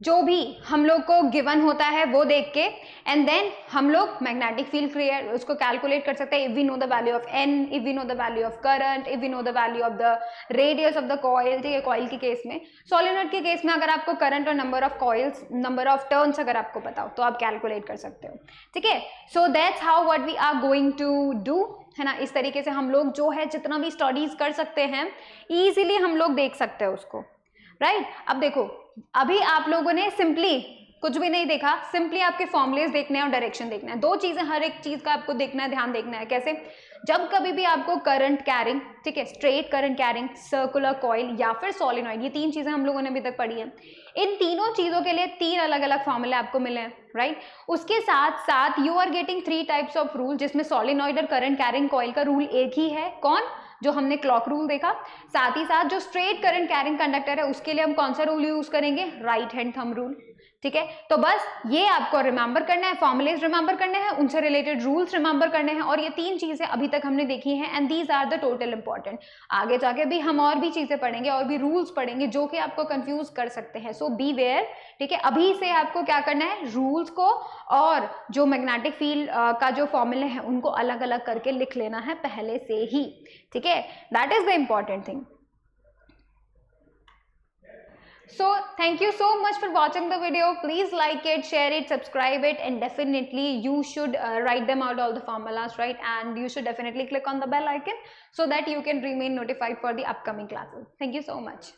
Speaker 1: जो भी हम लोग को गिवन होता है वो देख के, एंड देन हम लोग मैग्नेटिक फील्ड क्रिएट उसको कैलकुलेट कर सकते हैं। If we know the value of N, if we know the value of current, if we know the value of the radius of the coil, ठीक है, coil के case में। Solenoid के case में अगर आपको करंट और number of coils, number of turns अगर आपको पता हो तो आप कैलकुलेट कर सकते हो, ठीक है। So that's how what we are going to do, है ना। इस तरीके से हम लोग जो है जितना भी स्टडीज कर सकते हैं ईजिली हम लोग देख सकते हैं उसको, राइट। अब देखो अभी आप लोगों ने सिंपली कुछ भी नहीं देखा, सिंपली आपके फॉर्मुलेज देखने हैं और डायरेक्शन देखना है। 2 चीजें हर एक चीज का आपको देखना है, ध्यान देखना है। कैसे? जब कभी भी आपको करंट कैरिंग, ठीक है, straight current carrying, circular coil या फिर सोलिनॉइड, ये 3 चीजें हम लोगों ने अभी तक पढ़ी है। इन तीनों चीजों के लिए 3 अलग अलग फॉर्मूले आपको मिले हैं, राइट। उसके साथ साथ you are getting 3 types of rule, जिसमें सोलिनॉइड और करंट कैरिंग कॉइल का रूल एक ही है। कौन? जो हमने क्लॉक रूल देखा। साथ ही साथ जो स्ट्रेट करंट कैरिंग कंडक्टर है उसके लिए हम कौन सा रूल यूज करेंगे, राइट हैंड थंब रूल। ठीक है, तो बस ये आपको रिमेंबर करना है, फॉर्मुलेज रिमेंबर करने हैं, उनसे रिलेटेड रूल्स रिमेंबर करने हैं, और ये 3 चीजें अभी तक हमने देखी हैं and these are the total important. आगे जाके भी हम और भी चीजें पढ़ेंगे और भी रूल्स पढ़ेंगे जो कि आपको कंफ्यूज कर सकते हैं, सो बी वेयर। ठीक है, अभी से आपको क्या करना है, रूल्स को और जो मैग्नेटिक फील्ड का जो फॉर्मूले हैं उनको अलग अलग करके लिख लेना है पहले से ही। ठीक है, that is the important thing. So thank you so much for watching the video. Please like it, share it, subscribe it, and definitely you should write them out all the formulas, right? And you should definitely click on the bell icon so that you can remain notified for the upcoming classes. Thank you so much.